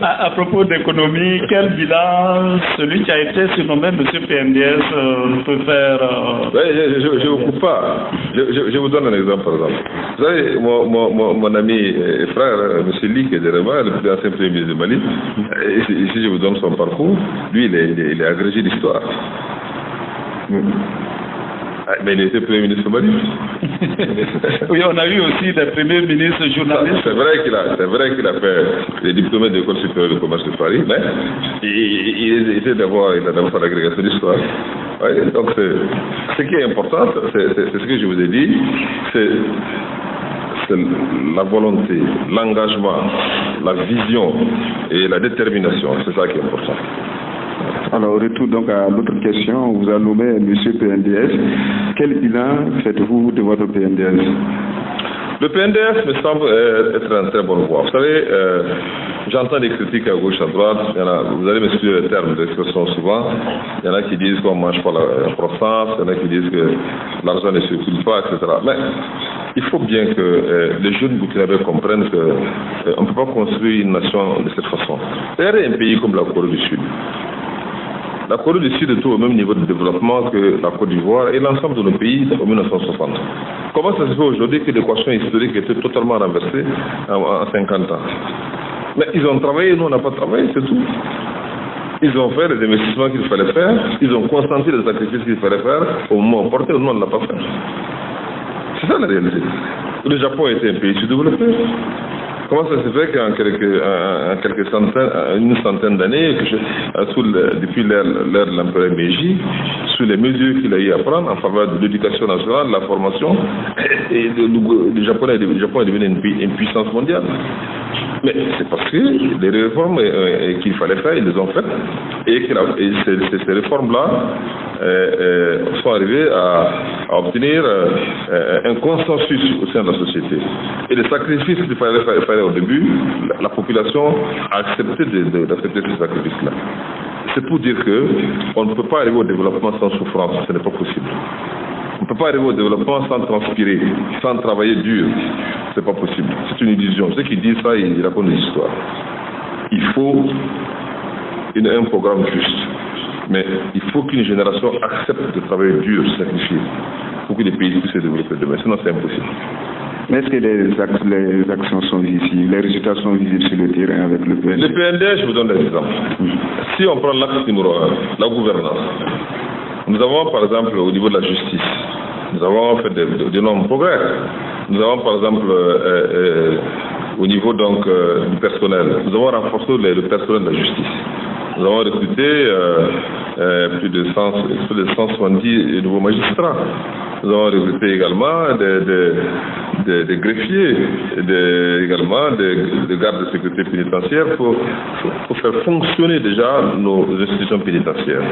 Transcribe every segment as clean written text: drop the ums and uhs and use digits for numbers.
À propos d'économie, quel bilan celui qui a été surnommé M. PNDS peut faire Je ne vous coupe pas. Je vous donne un exemple, par exemple. Vous savez, mon ami et frère, M. Lik Derema, le plus ancien premier ministre du Mali, ici je vous donne son parcours, lui il est agrégé d'histoire. Mais il était Premier ministre Mali. Oui, on a eu aussi des premiers ministres journalistes. C'est vrai qu'il a fait les diplômés de l'École supérieure de commerce de Paris, mais il a d'abord fait l'agrégation d'histoire. Ouais, donc ce qui est important, c'est ce que je vous ai dit, c'est la volonté, l'engagement, la vision et la détermination. C'est ça qui est important. Alors, retour donc à l'autre question. On vous a nommé M. PNDS. Quel bilan faites-vous de votre PNDS? Le PNDS me semble être en très bonne voie. Vous savez, j'entends des critiques à gauche, à droite. Vous allez m'expliquer le terme d'expression souvent. Il y en a qui disent qu'on ne mange pas la croissance, il y en a qui disent que l'argent ne circule pas, etc. Mais il faut bien que les jeunes burkinabés comprennent qu'on ne peut pas construire une nation de cette façon. Regardez un pays comme la Corée du Sud. La Corée du Sud est au même niveau de développement que la Côte d'Ivoire et l'ensemble de nos pays en 1960. Comment ça se fait aujourd'hui que l'équation historique était totalement renversée en 50 ans? Mais ils ont travaillé, nous on n'a pas travaillé, c'est tout. Ils ont fait les investissements qu'il fallait faire, ils ont consenti les sacrifices qu'il fallait faire au moment opportun, nous on ne l'a pas fait. C'est ça la réalité. Le Japon était un pays sous-développé. Comment ça se fait qu'en une centaine d'années, depuis l'ère de l'empereur Meiji, sous les mesures qu'il a eu à prendre en faveur de l'éducation nationale, de la formation, et le Japon est devenu une puissance mondiale? Mais c'est parce que les réformes qu'il fallait faire, ils les ont faites, et ces réformes-là sont arrivées à obtenir un consensus au sein de la société. Et les sacrifices qu'il fallait faire au début, la population a accepté d'accepter ces sacrifices-là. C'est pour dire qu'on ne peut pas arriver au développement sans souffrance, ce n'est pas possible. On ne peut pas arriver au développement sans transpirer, sans travailler dur. C'est pas possible. C'est une illusion. Ceux qui disent ça, ils racontent des histoires. Il faut un programme juste. Mais il faut qu'une génération accepte de travailler dur, sacrifier, pour que les pays puissent se développer demain. Sinon, c'est impossible. Mais est-ce que les actions sont visibles, les résultats sont visibles sur le terrain avec le PND? Le PND, je vous donne des exemples. Si on prend l'axe numéro 1, la gouvernance, nous avons par exemple au niveau de la justice, nous avons fait d'énormes progrès. Nous avons par exemple au niveau donc du personnel, nous avons renforcé le personnel de la justice. Nous avons recruté plus de 170 nouveaux magistrats. Nous avons recruté également des greffiers, également des gardes de sécurité pénitentiaire pour faire fonctionner déjà nos institutions pénitentiaires,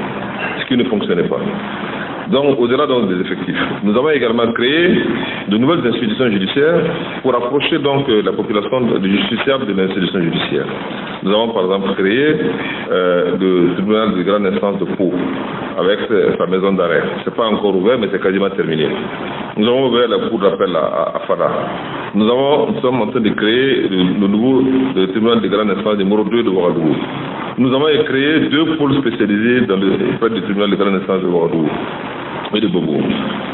ce qui ne fonctionnait pas. Donc, au-delà des effectifs, nous avons également créé de nouvelles institutions judiciaires pour approcher donc la population du justiciable de l'institution judiciaire. Nous avons par exemple créé le tribunal de grande instance de Pau avec sa maison d'arrêt. Ce n'est pas encore ouvert, mais c'est quasiment terminé. Nous avons ouvert la cour d'appel à Fada. Nous sommes en train de créer le tribunal de grande instance numéro 2 de Ouagadougou. Nous avons créé 2 pôles spécialisés dans le tribunal de grande instance de Ouagadougou et de Bobo.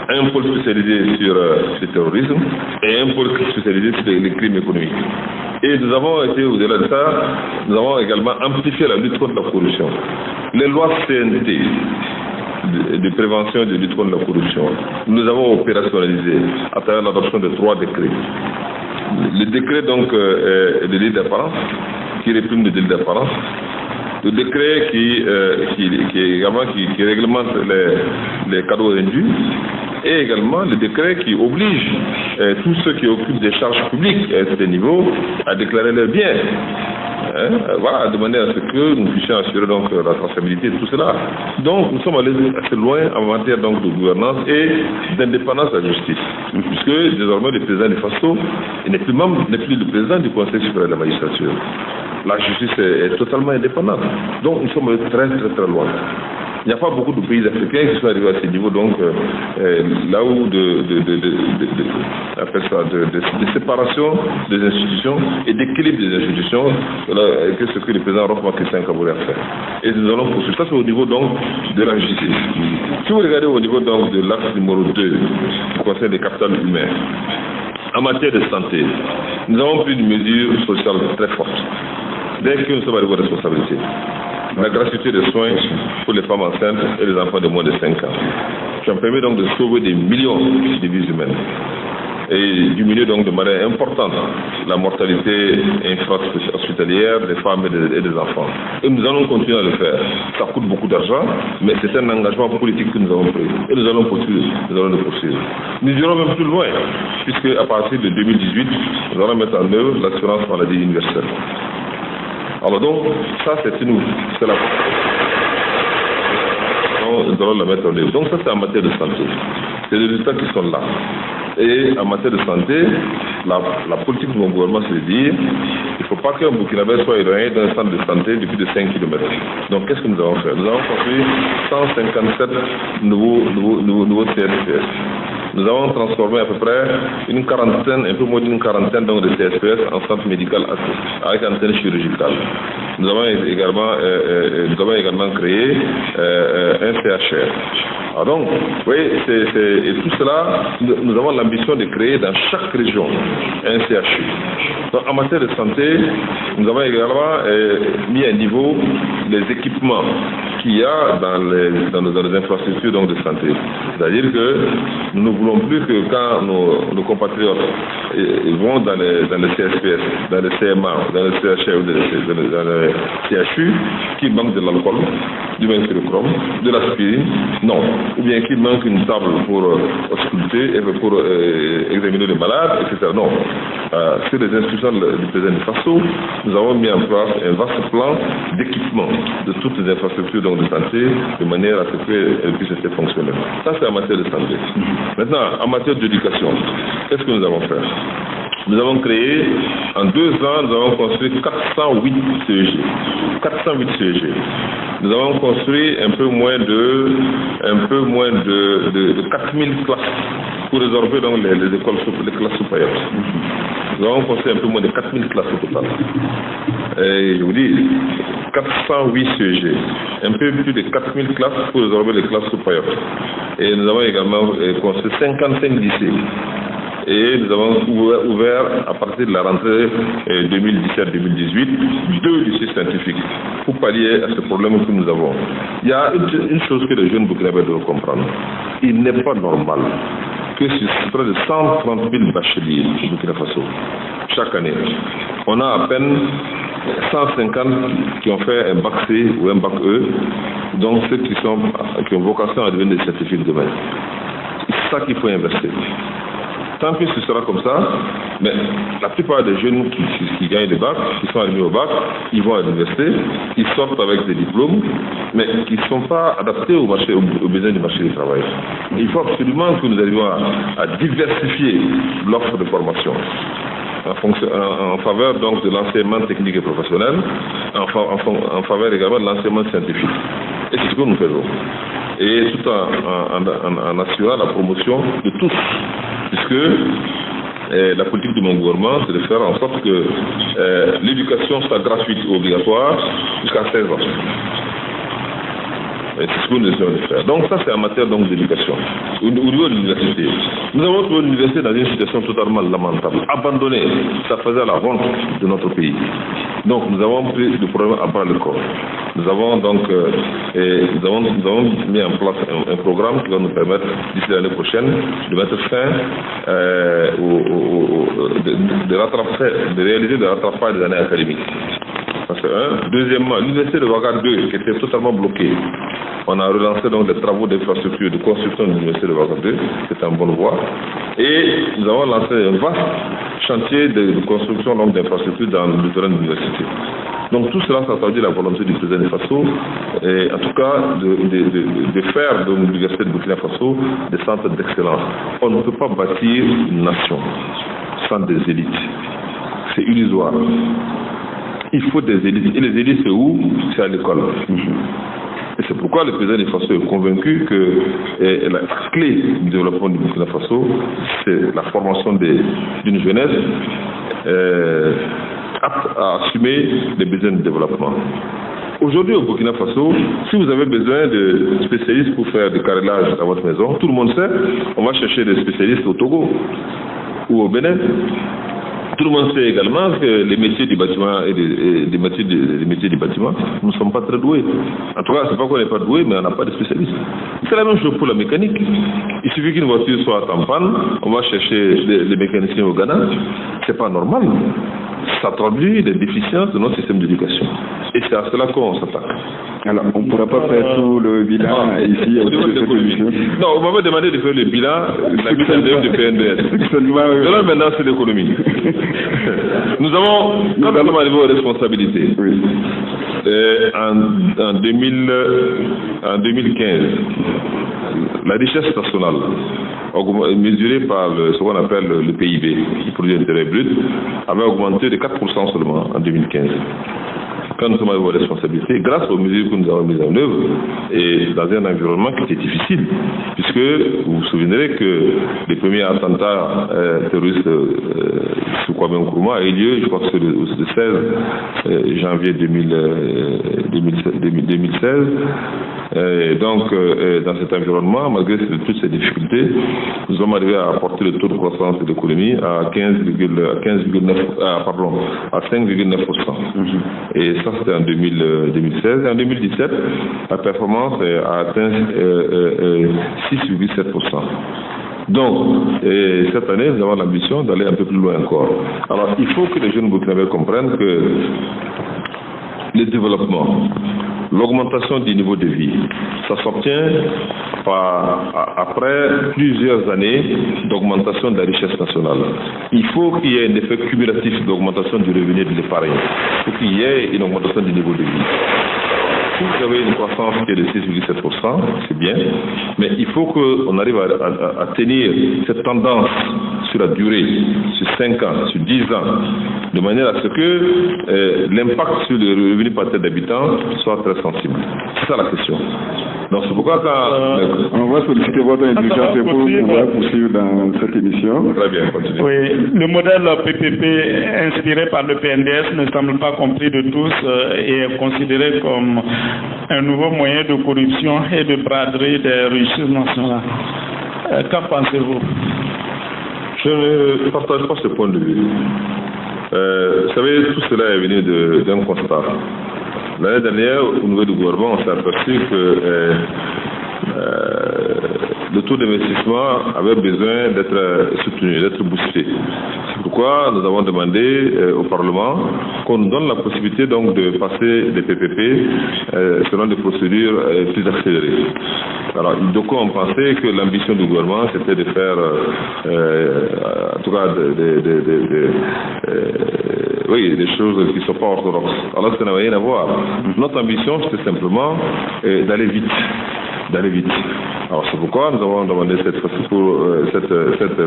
Un pôle spécialisé sur le terrorisme et un pôle spécialisé sur les crimes économiques. Et nous avons été, au-delà de ça, nous avons également amplifié la lutte contre la corruption. Les lois CNT de prévention et de lutte contre la corruption, nous avons opérationnalisé à travers l'adoption de 3 décrets. Le décret donc de délit d'apparence, qui réprime le délit d'apparence. Le décret qui réglemente les cadeaux indus et également le décret qui oblige tous ceux qui occupent des charges publiques à ce niveau à déclarer leurs biens. Voilà, de manière à ce que nous puissions assurer donc la traçabilité de tout cela. Donc nous sommes allés assez loin en matière donc de gouvernance et d'indépendance de la justice. Puisque désormais le président du FASTO n'est plus le président du Conseil supérieur de la magistrature. La justice est totalement indépendante. Donc nous sommes très très très loin. Il n'y a pas beaucoup de pays africains qui sont arrivés à ce niveau, donc là où de séparation des institutions et d'équilibre des institutions, que ce que le président Roch Marc Christian Kaboré a fait. Et nous allons poursuivre. Ça, c'est au niveau donc de la justice. Si vous regardez au niveau donc de l'acte numéro 2, qui concerne les capitales humains, en matière de santé, nous avons pris une mesure sociale très forte. Dès que nous sommes arrivés aux responsabilités, la gratuité des soins pour les femmes enceintes et les enfants de moins de 5 ans, qui ont permis donc de sauver des millions de vies humaines et diminuer donc de manière importante la mortalité intra-hospitalière des femmes et des enfants. Et nous allons continuer à le faire. Ça coûte beaucoup d'argent, mais c'est un engagement politique que nous avons pris. Et nous allons poursuivre. Nous allons le poursuivre. Nous irons même plus loin, puisque à partir de 2018, nous allons mettre en œuvre l'assurance maladie universelle. Alors donc, ça c'est nous. C'est la nous allons la mettre en œuvre. Donc ça c'est en matière de santé. C'est les résultats qui sont là. Et en matière de santé, la politique de mon gouvernement, c'est de dire il ne faut pas qu'un Burkinabé soit éloigné d'un centre de santé de plus de 5 km. Donc qu'est-ce que nous avons fait? Nous avons construit 157 nouveaux CSPS. Nous avons transformé à peu près une quarantaine, un peu moins d'une quarantaine donc, de CSPS en centre médical avec antenne chirurgicale. Nous avons également créé un CHR. Alors donc, oui, et tout cela, nous avons l'ambition de créer dans chaque région un CHU. Donc, en matière de santé, nous avons également mis à niveau les équipements qu'il y a dans les infrastructures donc, de santé. C'est-à-dire que nous ne voulons plus que quand nos compatriotes vont dans les CSPS, dans les CMA, dans les CHR ou dans les CHU, qu'ils manquent de l'alcool, du mercurochrome, de l'aspirine, non. Ou bien qu'il manque une table pour ausculter et pour examiner les malades, etc. Non. Sur les instructions du président du FASO, nous avons mis en place un vaste plan d'équipement de toutes les infrastructures donc, de santé de manière à ce qu'elles puissent être fonctionnelles. Ça, c'est en matière de santé. Maintenant, en matière d'éducation, qu'est-ce que nous avons fait? Nous avons créé, en 2 ans, nous avons construit 408 CEG. 408 CEG. Nous avons construit un peu moins de 4000 classes pour résorber donc les écoles, les classes supérieures. Nous avons construit un peu moins de 4000 classes au total. Et je vous dis, 408 CEG, un peu plus de 4000 classes pour résorber les classes supérieures. Et nous avons également construit 55 lycées. Et nous avons ouvert à partir de la rentrée 2017-2018 2 lycées scientifiques pour pallier à ce problème que nous avons. Il y a une chose que les jeunes burkinabés doivent comprendre. Il n'est pas normal que sur près de 130 000 bacheliers au Burkina Faso chaque année, on a à peine 150 qui ont fait un bac C ou un bac E, donc ceux qui ont vocation à devenir des scientifiques demain. C'est ça qu'il faut investir. Tant pis ce sera comme ça, mais la plupart des jeunes qui gagnent le bac, qui sont admis au bac, ils vont à l'université, ils sortent avec des diplômes, mais qui ne sont pas adaptés aux besoins du marché du travail. Il faut absolument que nous arrivions à diversifier l'offre de formation en faveur donc de l'enseignement technique et professionnel, en faveur également de l'enseignement scientifique. Et c'est ce que nous faisons. Et tout en assurant la promotion de tous, puisque la politique de mon gouvernement, c'est de faire en sorte que l'éducation soit gratuite ou obligatoire jusqu'à 16 ans. Et c'est ce que nous essayons de faire. Donc ça, c'est en matière d'éducation. Au niveau de l'université, nous avons trouvé l'université dans une situation totalement lamentable, abandonnée. Ça faisait la honte de notre pays. Donc nous avons pris le problème à bras le corps. Nous avons donc nous avons mis en place un programme qui va nous permettre, d'ici l'année prochaine, de mettre fin de réaliser le rattrapage des années académiques. Parce que, deuxièmement, l'université de Ouaga 2, qui était totalement bloquée, on a relancé donc des travaux d'infrastructure de construction de l'université de Ouaga 2, qui est en bonne voie, et nous avons lancé un vaste chantier de construction d'infrastructures dans le terrain de l'université. Donc tout cela, ça traduit la volonté du président du Faso, et en tout cas de faire de l'université de Burkina Faso des centres d'excellence. On ne peut pas bâtir une nation sans des élites. C'est illusoire. Il faut des élites. Et les élites, c'est où? C'est à l'école. Et c'est pourquoi le président du Faso est convaincu que la clé du développement du Burkina Faso, c'est la formation d'une jeunesse apte à assumer les besoins de développement. Aujourd'hui au Burkina Faso, si vous avez besoin de spécialistes pour faire du carrelage dans votre maison, tout le monde sait, on va chercher des spécialistes au Togo ou au Bénin. Tout le monde sait également que les métiers du bâtiment et les métiers du bâtiment, nous ne sommes pas très doués. En tout cas, c'est pas qu'on n'est pas doués, mais on n'a pas de spécialistes. C'est la même chose pour la mécanique. Il suffit qu'une voiture soit en panne, on va chercher les mécaniciens au Ghana. C'est pas normal. Ça traduit des déficiences de notre système d'éducation. Et c'est à cela qu'on s'attaque. Alors, on ne pourra pas faire tout le bilan ici au niveau de cette émission. Non, on m'avait demandé de faire le bilan de la mise en œuvre du PNDS. Là, maintenant, c'est l'économie. Nous avons, quand nous sommes arrivés aux responsabilités, oui. En 2015, la richesse nationale, mesurée par ce qu'on appelle le PIB, le produit intérieur brut, avait augmenté de 4% seulement en 2015. Quand nous sommes arrivés aux responsabilités, grâce aux mesures que nous avons mises en œuvre, et dans un environnement qui était difficile, puisque vous vous souviendrez que les premiers attentats terroristes sur Kwame Nkrumah a eu lieu, je crois que c'est le 16 janvier 2016. Donc, dans cet environnement, malgré toutes ces difficultés, nous sommes arrivés à apporter le taux de croissance de l'économie à 5,9%. Et ça, c'était en 2016. Et en 2017, la performance a atteint 6,7%. Donc, cette année, nous avons l'ambition d'aller un peu plus loin encore. Alors, il faut que les jeunes burkinabés comprennent que le développement, l'augmentation du niveau de vie, ça s'obtient après plusieurs années d'augmentation de la richesse nationale. Il faut qu'il y ait un effet cumulatif d'augmentation du revenu et de l'épargne. Il faut qu'il y ait une augmentation du niveau de vie. Si vous avez une croissance qui est de 6,7%, c'est bien, mais il faut qu'on arrive à tenir cette tendance sur la durée, sur 5 ans, sur 10 ans, de manière à ce que l'impact sur le revenu par tête d'habitant soit très sensible. C'est ça la question. Donc c'est pourquoi on va solliciter votre intelligence pour pouvoir poursuivre dans cette émission. Très bien, continuez. Oui, le modèle PPP inspiré par le PNDS ne semble pas compris de tous et est considéré comme un nouveau moyen de corruption et de braderie des richesses nationales. Qu'en pensez-vous? Je ne partage pas ce point de vue. Vous savez, tout cela est venu d'un constat. L'année dernière, au niveau du gouvernement, on s'est aperçu que le taux d'investissement avait besoin d'être soutenu, d'être boosté. C'est pourquoi nous avons demandé au Parlement qu'on nous donne la possibilité donc de passer des PPP selon des procédures plus accélérées. Alors, d'aucuns ont pensé que l'ambition du gouvernement, c'était de faire, en tout cas, des choses qui ne sont pas orthodoxes. Alors, ça n'a rien à voir. Notre ambition, c'était simplement d'aller vite. Alors, c'est pourquoi nous avons demandé cette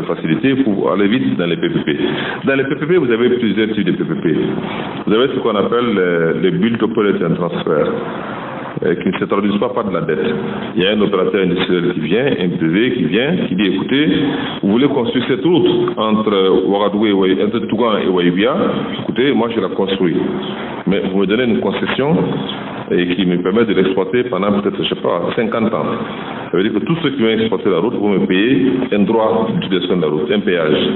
facilité pour aller vite dans les PPP. Dans les PPP, vous avez plusieurs types de PPP. Vous avez ce qu'on appelle les Build Operate and Transfer, qui ne se traduisent pas par de la dette. Il y a un opérateur industriel qui vient, un privé qui vient, qui dit écoutez, vous voulez construire cette route entre Tougan et Waïbia, écoutez, moi je la construis. Mais vous me donnez une concession et qui me permet de l'exploiter pendant peut-être, je sais pas, 50 ans. Ça veut dire que tous ceux qui vont exploiter la route vont me payer un droit d'utilisation de la route, un péage.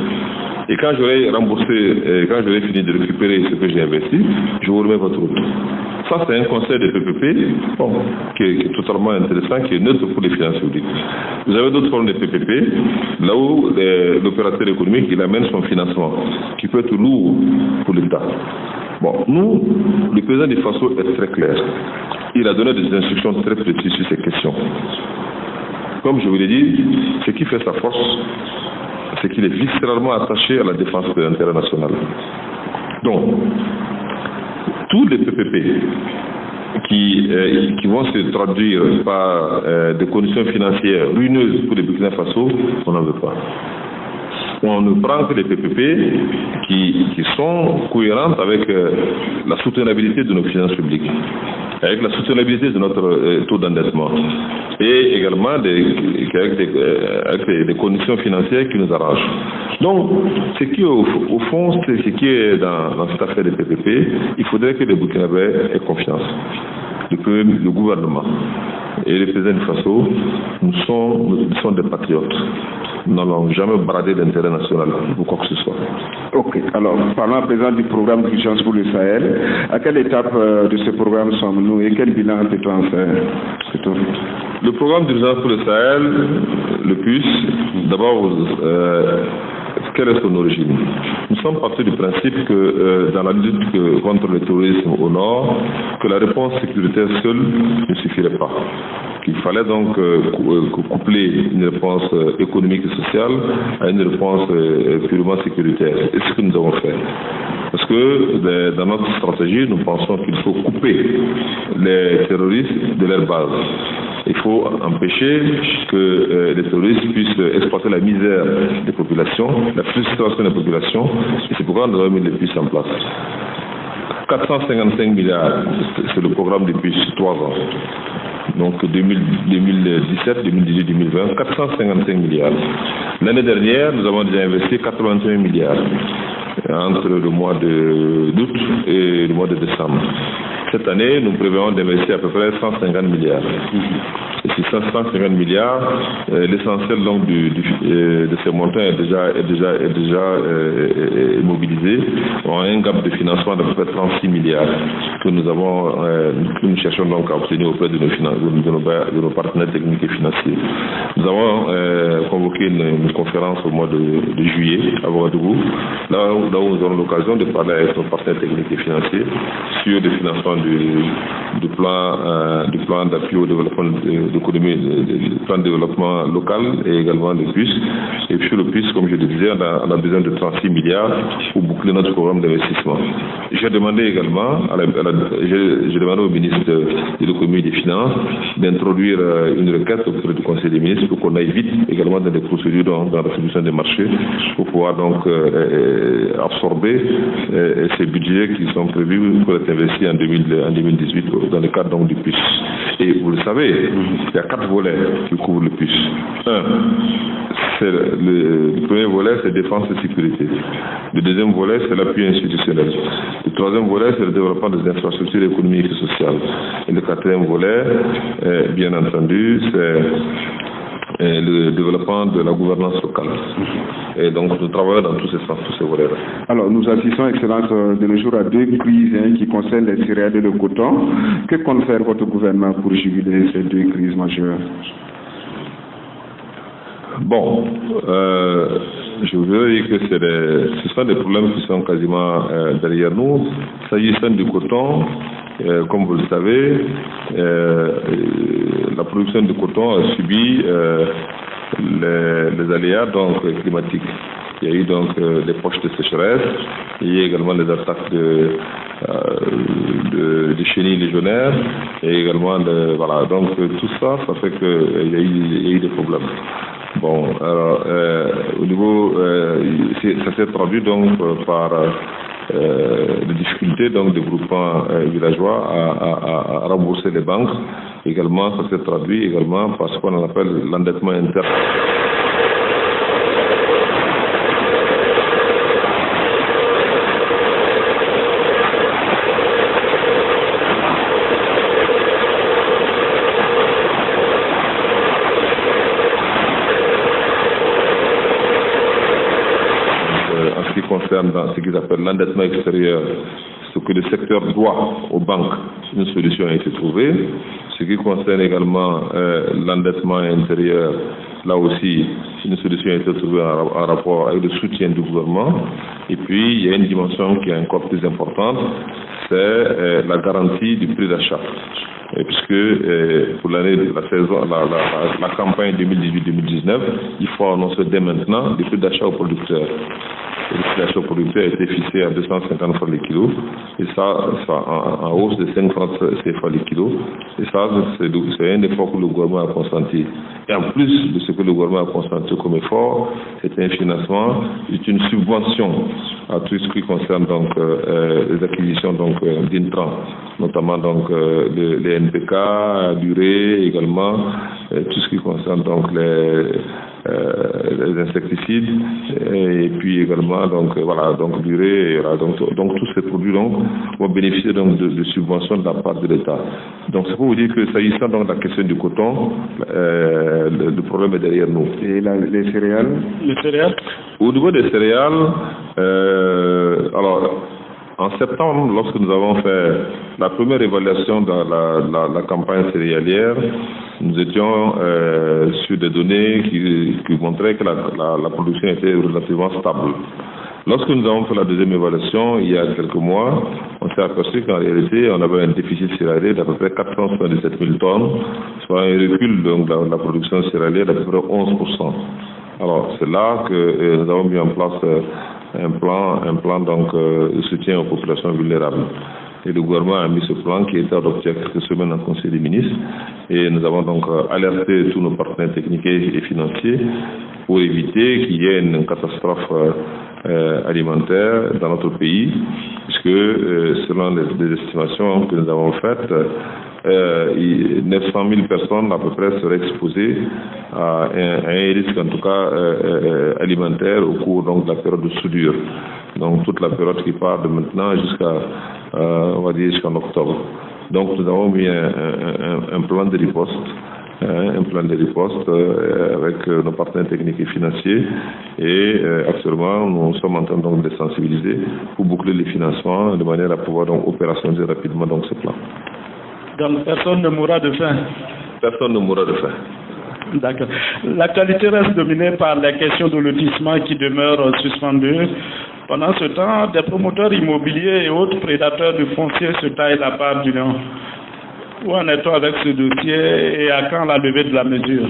Et quand j'aurai remboursé, quand j'aurai fini de récupérer ce que j'ai investi, je vous remets votre route. Ça, c'est un conseil de PPP qui est totalement intéressant, qui est neutre pour les finances publiques. Vous avez d'autres formes de PPP, là où l'opérateur économique, il amène son financement, qui peut être lourd pour l'État. Bon, nous, le président du Faso est très clair. Il a donné des instructions très précises sur ces questions. Comme je vous l'ai dit, ce qui fait sa force, c'est qu'il est viscéralement attaché à la défense de l'intérêt national. Donc, tous les PPP qui vont se traduire par des conditions financières ruineuses pour les Burkina Faso, on n'en veut pas. On ne prend que les PPP qui sont cohérentes avec la soutenabilité de nos finances publiques. avec la soutenabilité de notre taux d'endettement et également avec des conditions financières qui nous arrangent. Donc, ce qui au fond, c'est ce qui est dans cette affaire des PPP, il faudrait que les Burkinabés aient confiance. Le gouvernement et les présidents du Faso, nous sont des patriotes. Nous n'allons jamais brader l'intérêt national ou quoi que ce soit. Ok, alors parlons à présent du programme d'urgence pour le Sahel. À quelle étape de ce programme sommes-nous et quel bilan peut-on en faire? Le programme d'urgence pour le Sahel, le PUS, d'abord, quelle est son origine? Nous sommes partis du principe que dans la lutte contre le terrorisme au nord, que la réponse sécuritaire seule ne suffirait pas. Qu'il fallait donc coupler une réponse économique et sociale à une réponse purement sécuritaire. Et c'est ce que nous avons fait. Parce que dans notre stratégie, nous pensons qu'il faut couper les terroristes de leur base. Il faut empêcher que les terroristes puissent exploiter la misère des populations, la frustration des populations, et c'est pourquoi nous avons mis les puces en place. 455 milliards, c'est le programme depuis 3 ans. Donc 2017, 2018, 2020, 455 milliards. L'année dernière, nous avons déjà investi 81 milliards entre le mois d'août et le mois de décembre. Cette année, nous prévoyons d'investir à peu près 150 milliards. Et ces 150 milliards, l'essentiel donc de ces montants est déjà mobilisé. On a un gap de financement d'à peu près 36 milliards que nous cherchons donc à obtenir auprès de nos partenaires techniques et financiers. Nous avons convoqué une conférence au mois de juillet à Ouagadougou, là où nous aurons l'occasion de parler avec nos partenaires techniques et financiers sur le financement du plan d'appui au développement de l'économie, du plan de développement local et également de PUS. Et sur le PUS, comme je le disais, on a besoin de 36 milliards pour boucler notre programme d'investissement. J'ai demandé également, j'ai demandé au ministre de l'économie et des finances d'introduire une requête auprès du Conseil des ministres pour qu'on aille vite également dans des procédures dans la distribution des marchés pour pouvoir donc absorber ces budgets qui sont prévus pour être investis en 2018 dans le cadre donc du PUS. Et vous le savez, il y a 4 volets qui couvrent le PUS. Le premier volet, c'est défense et sécurité. Le deuxième volet, c'est l'appui institutionnel. Le troisième volet, c'est le développement des infrastructures économiques et sociales. Et le quatrième volet, bien entendu, c'est le développement de la gouvernance locale. Et donc, nous travaillons dans tous ces volets-là. Alors, nous assistons, Excellence, de nos jours à 2 crises qui concernent les céréales et le coton. Que compte faire votre gouvernement pour juguler ces 2 crises majeures? Bon, je voudrais dire que ce sont des problèmes qui sont quasiment derrière nous. S'agissant du coton, comme vous le savez, la production de coton a subi les aléas donc, climatiques. Il y a eu donc des poches de sécheresse, il y a également des attaques de chenilles légionnaires, et également voilà. Donc tout ça, ça fait qu'il y a eu des problèmes. Bon, alors au niveau, ça s'est traduit donc par des difficultés donc des groupements villageois à rembourser les banques. Également, ça s'est traduit également par ce qu'on appelle l'endettement interne. Dans ce qu'ils appellent l'endettement extérieur, ce que le secteur doit aux banques, une solution a été trouvée. Ce qui concerne également l'endettement intérieur, là aussi, une solution a été trouvée en rapport avec le soutien du gouvernement. Et puis, il y a une dimension qui est encore plus importante, c'est la garantie du prix d'achat. Puisque pour l'année de la saison, la campagne 2018-2019, il faut annoncer dès maintenant le prix d'achat aux producteurs. Le prix d'achat aux producteurs a été fixé à 250 francs le kilo, et ça en hausse de 5 francs CFA le kilo. Et ça, c'est un effort que le gouvernement a consenti. Et en plus de ce que le gouvernement a consenti comme effort, c'est un financement, c'est une subvention à tout ce qui concerne donc les acquisitions d'intrants notamment donc les NPK, l'urée également, tout ce qui concerne donc les insecticides, et puis également donc voilà, donc l'urée, donc tous ces produits donc vont bénéficier donc de subventions de la part de l'État. Donc c'est pour vous dire que s'agissant donc de la question du coton, le problème est derrière nous. Et les céréales? Les céréales? Au niveau des céréales, alors en septembre, lorsque nous avons fait la première évaluation de la campagne céréalière, nous étions sur des données qui montraient que la production était relativement stable. Lorsque nous avons fait la deuxième évaluation, il y a quelques mois, on s'est aperçu qu'en réalité, on avait un déficit céréalier d'à peu près 477 000 tonnes, soit un recul donc, de la production céréalière d'à peu près 11%. Alors, c'est là que nous avons mis en place un plan donc, de soutien aux populations vulnérables. Et le gouvernement a mis ce plan qui a été adopté il y a quelques semaines en Conseil des ministres. Et nous avons donc alerté tous nos partenaires techniques et financiers pour éviter qu'il y ait une catastrophe alimentaire dans notre pays, puisque selon les estimations que nous avons faites, 900 000 personnes à peu près seraient exposées à un risque en tout cas alimentaire au cours donc, de la période de soudure. Donc toute la période qui part de maintenant jusqu'à on va dire jusqu'en octobre. Donc nous avons mis un plan de riposte. Avec nos partenaires techniques et financiers et actuellement nous sommes en train donc de les sensibiliser pour boucler les financements de manière à pouvoir donc opérationnaliser rapidement donc ce plan. Donc personne ne mourra de faim? Personne ne mourra de faim. D'accord. L'actualité reste dominée par les questions de lotissement qui demeurent suspendues. Pendant ce temps, des promoteurs immobiliers et autres prédateurs du foncier se taillent la part du lion. Où en est-on avec ce dossier et à quand la levée de la mesure?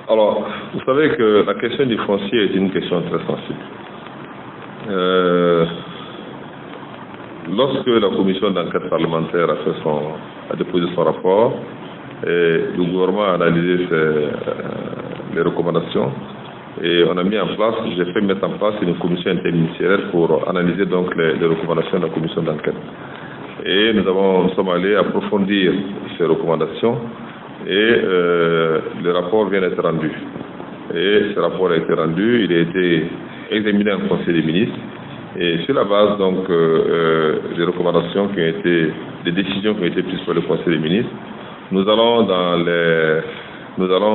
Alors, vous savez que la question du foncier est une question très sensible. Lorsque la commission d'enquête parlementaire a déposé son rapport, et le gouvernement a analysé les recommandations, et on a mis en place, j'ai fait mettre en place une commission interministérielle pour analyser donc les recommandations de la commission d'enquête. Et nous sommes allés approfondir ces recommandations et le rapport vient d'être rendu. Et ce rapport a été rendu, il a été examiné en Conseil des ministres et sur la base donc des recommandations qui ont été, des décisions qui ont été prises par le Conseil des ministres, nous allons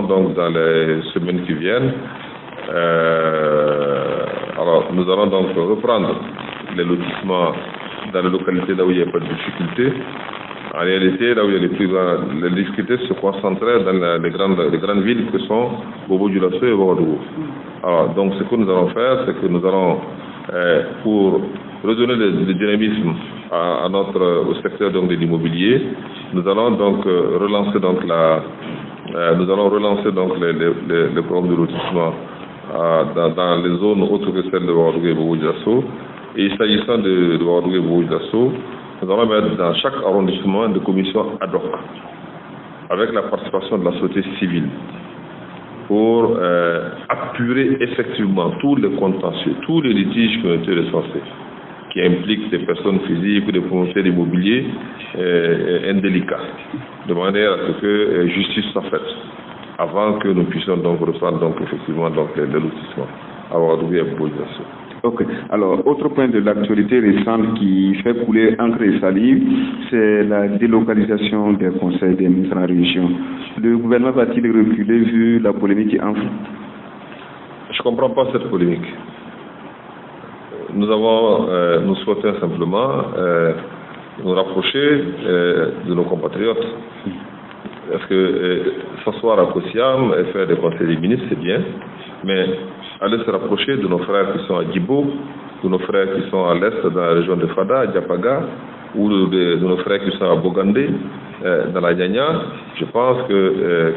donc dans les semaines qui viennent, nous allons donc reprendre les lotissements dans les localités là où il n'y a pas de difficulté. En réalité, là où il y a les difficultés se concentraient dans les grandes villes que sont Bobo-Dioulasso et Ouagadougou. Alors, donc ce que nous allons faire, c'est que nous allons, pour redonner le dynamisme au secteur donc, de l'immobilier, nous allons donc relancer donc les programmes de lotissement dans les zones autres que celles de Ouagadougou et Bobo-Dioulasso. Et s'agissant de Ouagadougou et Bobo-Dioulasso, nous allons mettre dans chaque arrondissement des commissions ad hoc, avec la participation de la société civile, pour apurer effectivement tous les contentieux, tous les litiges qui ont été recensés, qui impliquent des personnes physiques ou des promoteurs immobiliers indélicats, de manière à ce que justice soit faite, avant que nous puissions donc reprendre donc, effectivement donc, les lotissements à Ouagadougou et Bobo-Dioulasso. Ok. Alors, autre point de l'actualité récente qui fait couler encre et salive, c'est la délocalisation des conseils des ministres en région. Le gouvernement va-t-il reculer vu la polémique qui enfle? Je ne comprends pas cette polémique. Nous souhaitons simplement nous rapprocher de nos compatriotes. Parce que s'asseoir à Kosiam et faire des conseils des ministres, c'est bien, mais aller se rapprocher de nos frères qui sont à Djibo, de nos frères qui sont à l'est dans la région de Fada, à Diapaga, ou de nos frères qui sont à Bogandé, dans la Nyanya, je pense que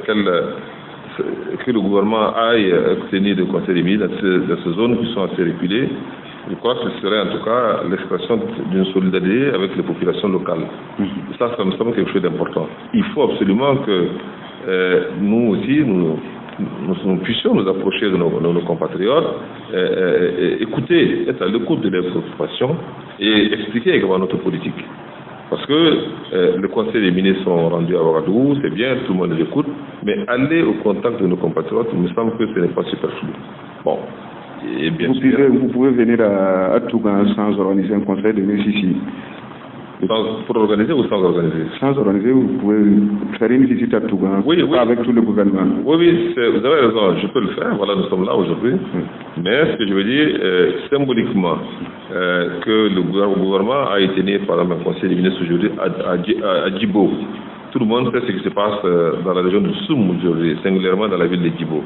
le gouvernement aille tenir des conseils des ministres dans ces zones qui sont assez reculées. Je crois que ce serait en tout cas l'expression d'une solidarité avec les populations locales. Ça me semble quelque chose d'important. Il faut absolument que nous aussi, nous puissions nous approcher de nos compatriotes, écouter, être à l'écoute de leurs préoccupations et expliquer également notre politique. Parce que le Conseil des ministres sont rendus à Ouagadougou, c'est bien, tout le monde les écoute, mais aller au contact de nos compatriotes, il me semble que ce n'est pas superflu. Bon. Et bien vous pouvez venir à Tougan sans organiser un conseil de ministres ici. Pour organiser ou sans organiser? Sans organiser, vous pouvez faire une visite à Tougan, oui. avec tout le gouvernement. Oui, vous avez raison, je peux le faire, voilà, nous sommes là aujourd'hui. Mais ce que je veux dire, symboliquement, que le gouvernement a été né par un conseil des ministres aujourd'hui à Djibo. Tout le monde sait ce qui se passe dans la région de Soum aujourd'hui, singulièrement dans la ville de Djibo.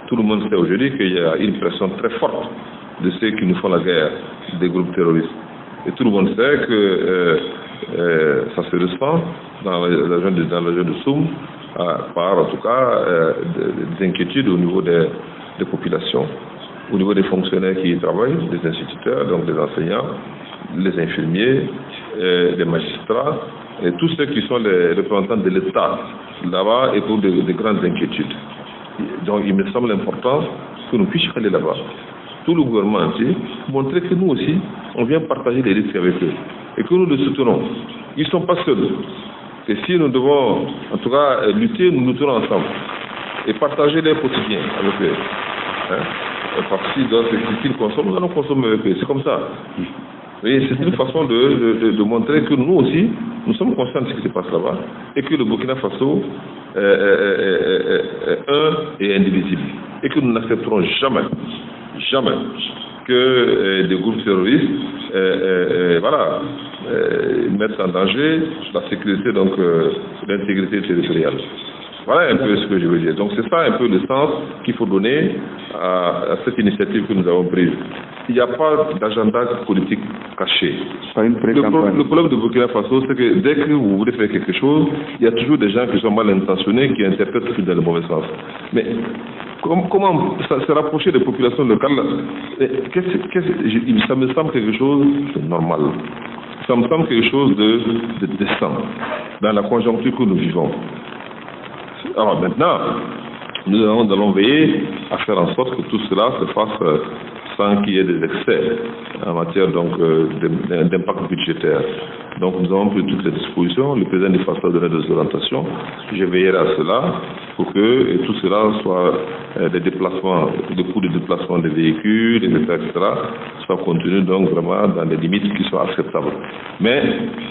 Tout le monde sait aujourd'hui qu'il y a une pression très forte de ceux qui nous font la guerre, des groupes terroristes. Et tout le monde sait que ça se ressent dans la région de Soum, par en tout cas des inquiétudes au niveau des populations, au niveau des fonctionnaires qui y travaillent, des instituteurs, donc des enseignants, les infirmiers, les magistrats, et tous ceux qui sont les représentants de l'État là-bas et pour de grandes inquiétudes. Donc il me semble important que nous puissions aller là-bas, tout le gouvernement entier, montrer que nous aussi, on vient partager les risques avec eux et que nous les soutenons. Ils ne sont pas seuls. Et si nous devons, en tout cas, lutter, nous luttons ensemble et partager les quotidiens avec eux. Parce que s'ils consomment, nous allons consommer avec eux. C'est comme ça. C'est une façon de montrer que nous aussi, nous sommes conscients de ce qui se passe là-bas et que le Burkina Faso est un et indivisible. Et que nous n'accepterons jamais que des groupes terroristes mettent en danger la sécurité, donc l'intégrité territoriale. Voilà un peu ce que je veux dire. Donc c'est ça un peu le sens qu'il faut donner à cette initiative que nous avons prise. Il n'y a pas d'agenda politique caché. Le problème de Burkina Faso, c'est que dès que vous voulez faire quelque chose, il y a toujours des gens qui sont mal intentionnés, qui interprètent tout dans le mauvais sens. Mais comment se rapprocher des populations locales, ça me semble quelque chose de normal. Ça me semble quelque chose de décent dans la conjoncture que nous vivons. Alors maintenant, nous allons veiller à faire en sorte que tout cela se fasse sans qu'il y ait des excès en matière d'impact budgétaire. Donc nous avons pris toutes les dispositions. Le président du FASO a donné des orientations. Je veillerai à cela pour que tout cela soit des déplacements, des coûts de déplacement des véhicules, etc., soit contenu donc vraiment dans des limites qui soient acceptables. Mais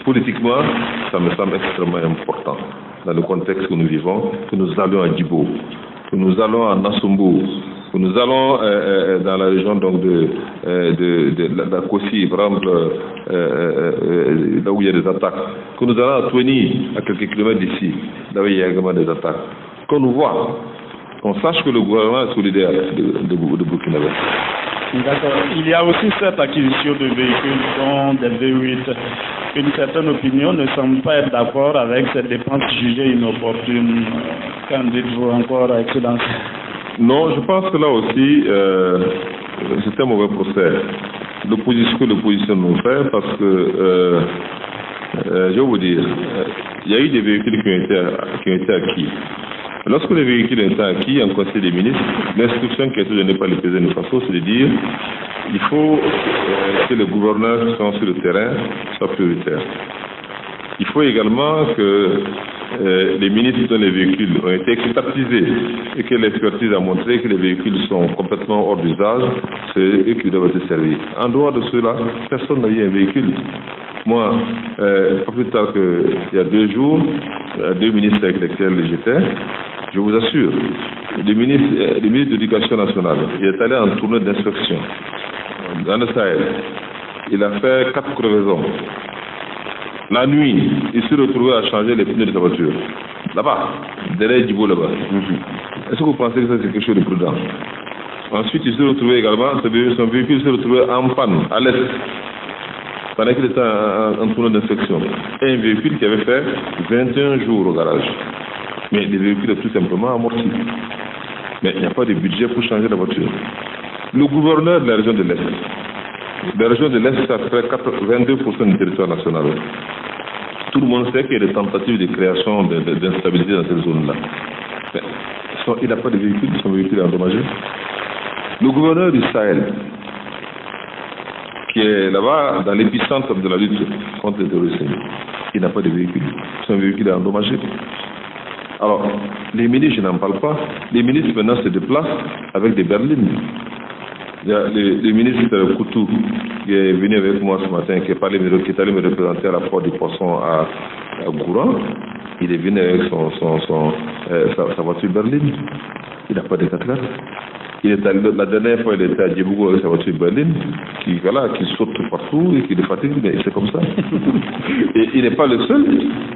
politiquement, ça me semble extrêmement important dans le contexte que nous vivons, que nous allions à Djibo, que nous allons à Nassumbo, que nous allons dans la région donc de la Kossi, par exemple, là où il y a des attaques, que nous allons à Toueni, à quelques kilomètres d'ici, là où il y a également des attaques, qu'on nous voit, qu'on sache que le gouvernement est solidaire de Burkina Faso. D'accord. Il y a aussi cette acquisition de véhicules, dont des V8. Une certaine opinion ne semble pas être d'accord avec cette dépense jugée inopportune. Qu'en dites-vous encore, Excellence? Non, je pense que là aussi, c'est un mauvais procès. L'opposition que l'opposition nous fait, parce que, je vais vous dire, il y a eu des véhicules qui ont été acquis. Lorsque les véhicules ont été acquis en Conseil des ministres, l'instruction qui a été donnée par le président du FASO, c'est de dire il faut que les gouverneurs qui sont sur le terrain soient prioritaires. Il faut également que les ministres dont les véhicules ont été expertisés et que l'expertise a montré que les véhicules sont complètement hors d'usage, c'est eux qui doivent être servis. En dehors de cela, personne n'a eu un véhicule. Moi, pas plus tard qu'il y a 2 jours, 2 ministres avec lesquels j'étais, je vous assure, le ministre de l'Éducation nationale, il est allé en tournée d'inspection dans le Sahel. Il a fait 4 crevaisons. La nuit, il s'est retrouvé à changer les pneus de sa voiture. Là-bas, derrière Djibo là-bas. Est-ce que vous pensez que ça c'est quelque chose de prudent? Ensuite, il s'est retrouvé également, son véhicule s'est retrouvé en panne, à l'est, pendant qu'il était en tournée d'inspection. Et un véhicule qui avait fait 21 jours au garage. Mais les véhicules sont tout simplement amortis. Mais il n'y a pas de budget pour changer la voiture. Le gouverneur de la région de l'Est, la région de l'Est, ça fait 22% du territoire national. Tout le monde sait qu'il y a des tentatives de création d'instabilité dans cette zone-là. Il n'a pas de véhicule, son véhicule est endommagé. Le gouverneur du Sahel, qui est là-bas dans l'épicentre de la lutte contre le terrorisme, il n'a pas de véhicule, son véhicule est endommagé. Alors, les ministres, je n'en parle pas. Les ministres maintenant se déplacent avec des berlines. Il y a le ministre Koutou qui est venu avec moi ce matin, qui est allé me représenter à la Porte du Poisson à Gouran. Il est venu avec sa voiture berline. Il n'a pas de 4x4. La dernière fois, il était à Djibougou avec sa voiture berline, qui saute partout et qui le fatigue, mais c'est comme ça. Et il n'est pas le seul.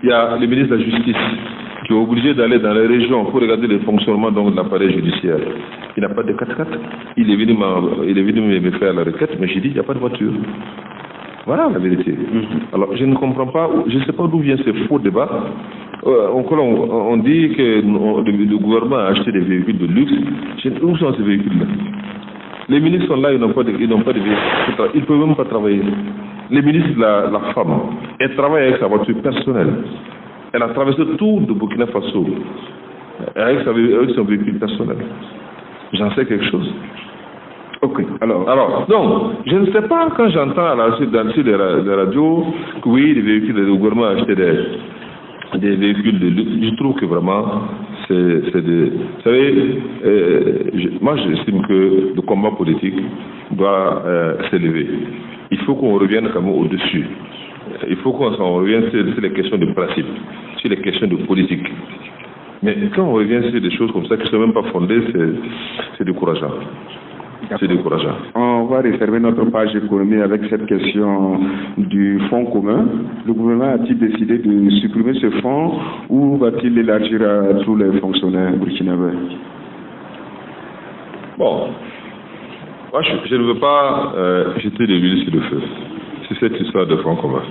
Il y a le ministre de la Justice qui est obligé d'aller dans les régions pour regarder le fonctionnement de l'appareil judiciaire. Il n'a pas de 4x4. Il est venu me faire la requête, mais j'ai dit, il n'y a pas de voiture. Voilà la vérité. Alors, je ne comprends pas, je ne sais pas d'où vient ce faux débat. On dit que le gouvernement a acheté des véhicules de luxe. Où sont ces véhicules-là? Les ministres sont là, ils n'ont pas de véhicules. Ils ne peuvent même pas travailler. Les ministres de la femme, elle travaille avec sa voiture personnelle. Elle a traversé tout de Burkina Faso avec son véhicule personnel. J'en sais quelque chose. Ok, alors, donc, je ne sais pas, quand j'entends sur les radios que oui, les véhicules, le gouvernement a acheté des véhicules de luxe, je trouve que vraiment, vous savez, moi j'estime que le combat politique doit s'élever. Il faut qu'on revienne quand même au-dessus. Il faut qu'on revienne sur les questions de principe, sur les questions de politique. Mais quand on revient sur des choses comme ça qui ne sont même pas fondées, c'est décourageant. C'est décourageant. On va réserver notre page économie avec cette question du fonds commun. Le gouvernement a-t-il décidé de supprimer ce fonds ou va-t-il l'élargir à tous les fonctionnaires burkinabés? Bon, moi je ne veux pas jeter de l'huile sur le feu. C'est cette histoire de fonds commun.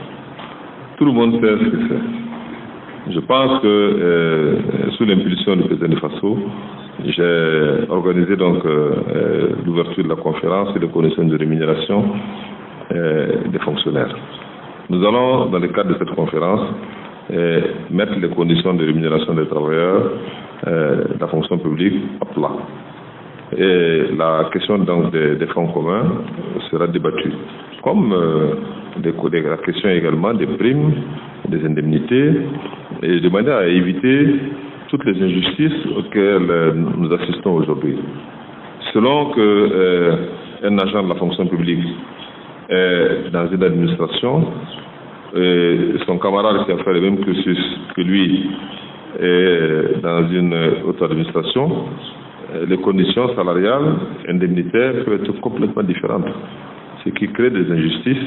Tout le monde sait ce que c'est. Je pense que sous l'impulsion du président de Faso, j'ai organisé donc l'ouverture de la conférence et de conditions de rémunération des fonctionnaires. Nous allons, dans le cadre de cette conférence, mettre les conditions de rémunération des travailleurs de la fonction publique à plat. Et la question donc des fonds communs sera débattue. Comme la question également des primes, des indemnités, et de manière à éviter toutes les injustices auxquelles nous assistons aujourd'hui. Selon qu'un agent de la fonction publique est dans une administration, et son camarade qui a fait le même cursus que lui est dans une autre administration, les conditions salariales, indemnitaires peuvent être complètement différentes. Ce qui crée des injustices,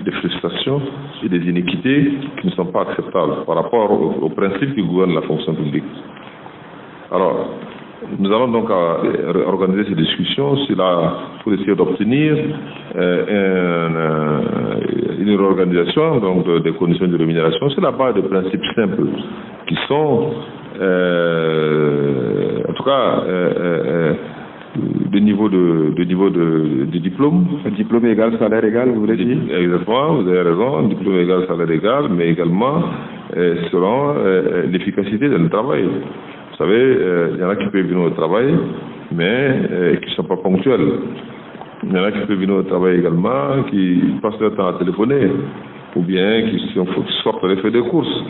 des frustrations et des iniquités qui ne sont pas acceptables par rapport aux principes qui gouvernent la fonction publique. Alors, nous allons donc organiser ces discussions pour essayer d'obtenir une réorganisation donc, des conditions de rémunération sur la base de principes simples qui sont, en tout cas, de niveau de diplôme. Diplôme égal, salaire égal, vous voulez dire? Exactement, vous avez raison, diplôme égal, salaire égal, mais également selon l'efficacité de notre travail. Vous savez, il y en a qui peuvent venir au travail, mais qui ne sont pas ponctuels. Il y en a qui peuvent venir au travail également, qui passent leur temps à téléphoner, ou bien qui sortent les faire des courses.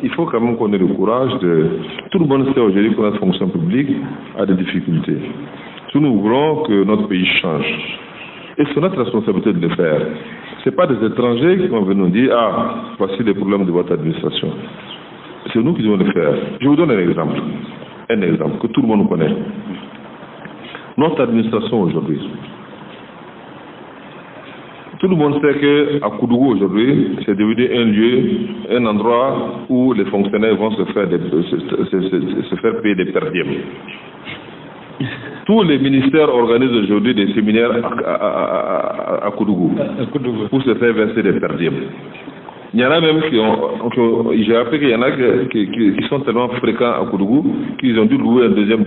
Il faut quand même qu'on ait le courage de... Tout le monde sait aujourd'hui que notre fonction publique a des difficultés. Si nous voulons que notre pays change, et c'est notre responsabilité de le faire. Ce n'est pas des étrangers qui vont venir nous dire « Ah, voici les problèmes de votre administration ». C'est nous qui devons le faire. Je vous donne un exemple que tout le monde connaît. Notre administration aujourd'hui, tout le monde sait qu'à Koudougou aujourd'hui, c'est devenu un endroit où les fonctionnaires vont se faire payer des perdièmes. Tous les ministères organisent aujourd'hui des séminaires à Koudougou pour se faire verser des perdièmes. Il y en a même j'ai appris qu'il y en a qui sont tellement fréquents à Koudougou qu'ils ont dû louer un deuxième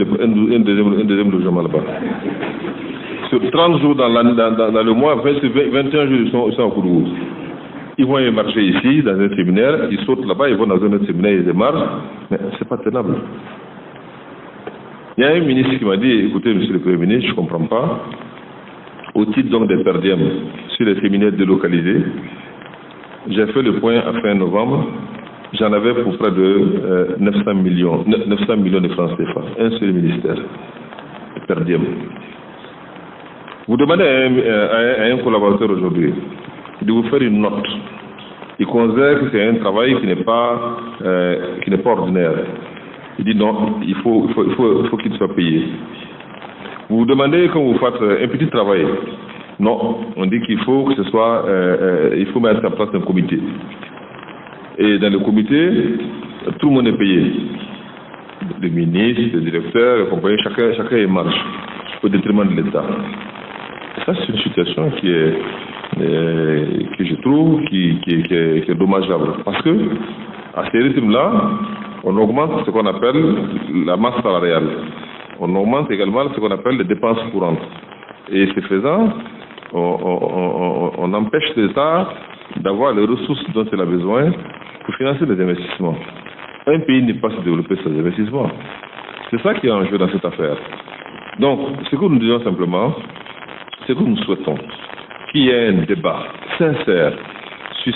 logement là-bas. Sur 30 jours dans le mois, 21 jours ils sont à Koudougou. Ils vont y marcher ici, dans un séminaire, ils sautent là-bas, ils vont dans un autre séminaire, ils démarrent, mais c'est pas tenable. Il y a un ministre qui m'a dit, écoutez, monsieur le Premier ministre, je ne comprends pas. Au titre donc des per diem sur les séminaires délocalisés, j'ai fait le point à fin novembre. J'en avais pour près de 900 millions de francs CFA. Un seul ministère. Per diem. Vous demandez à un collaborateur aujourd'hui de vous faire une note. Il considère que c'est un travail qui n'est pas ordinaire. Il dit non, il faut qu'il soit payé. Vous vous demandez quand vous faites un petit travail. Non, on dit qu'il faut que ce soit, il faut mettre en place un comité. Et dans le comité, tout le monde est payé. Les ministres, les directeurs, les compagnies, chacun est marge au détriment de l'État. Ça, c'est une situation que je trouve qui est dommageable. Parce que, à ces rythmes-là, on augmente ce qu'on appelle la masse salariale. On augmente également ce qu'on appelle les dépenses courantes. Et ce faisant, on empêche l'État d'avoir les ressources dont il a besoin pour financer les investissements. Un pays n'est pas se développer sans investissements. C'est ça qui est en jeu dans cette affaire. Donc, ce que nous disons simplement, c'est que nous souhaitons qu'il y ait un débat sincère sur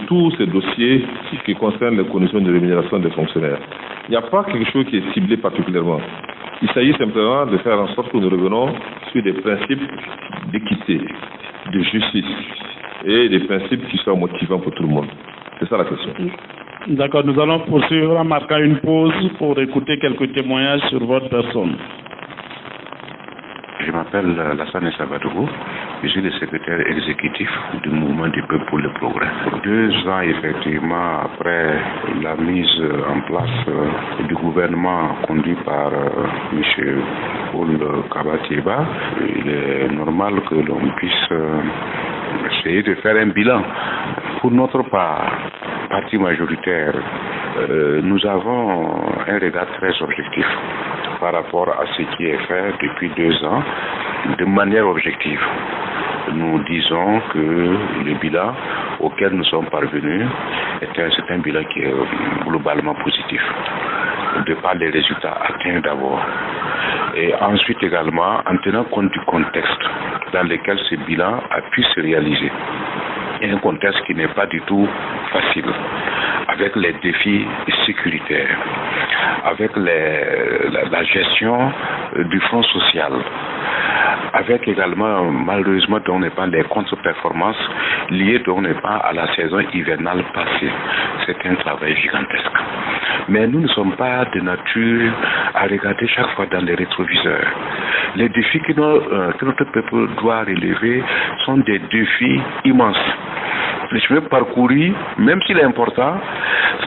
tous ces dossiers qui concernent les conditions de rémunération des fonctionnaires. Il n'y a pas quelque chose qui est ciblé particulièrement. Il s'agit simplement de faire en sorte que nous revenons sur des principes d'équité, de justice et des principes qui soient motivants pour tout le monde. C'est ça la question. D'accord, nous allons poursuivre en marquant une pause pour écouter quelques témoignages sur votre personne. Je m'appelle Lassane Sabadougou, je suis le secrétaire exécutif du mouvement du peuple pour le progrès. 2 ans effectivement après la mise en place du gouvernement conduit par M. Paul Kabatieba, il est normal que l'on puisse essayer de faire un bilan. Pour notre part, parti majoritaire, nous avons un regard très objectif par rapport à ce qui est fait depuis 2 ans, de manière objective. Nous disons que le bilan auquel nous sommes parvenus c'est un bilan qui est globalement positif, de par les résultats atteints d'abord. Et ensuite également, en tenant compte du contexte dans lequel ce bilan a pu se réaliser. Et un contexte qui n'est pas du tout facile, avec les défis sécuritaires, avec la gestion du front social, avec également, malheureusement, les contre-performances liées à la saison hivernale passée. C'est un travail gigantesque. Mais nous ne sommes pas de nature à regarder chaque fois dans les rétroviseurs. Les défis que notre peuple doit relever sont des défis immenses. Le chemin parcouru, même s'il est important,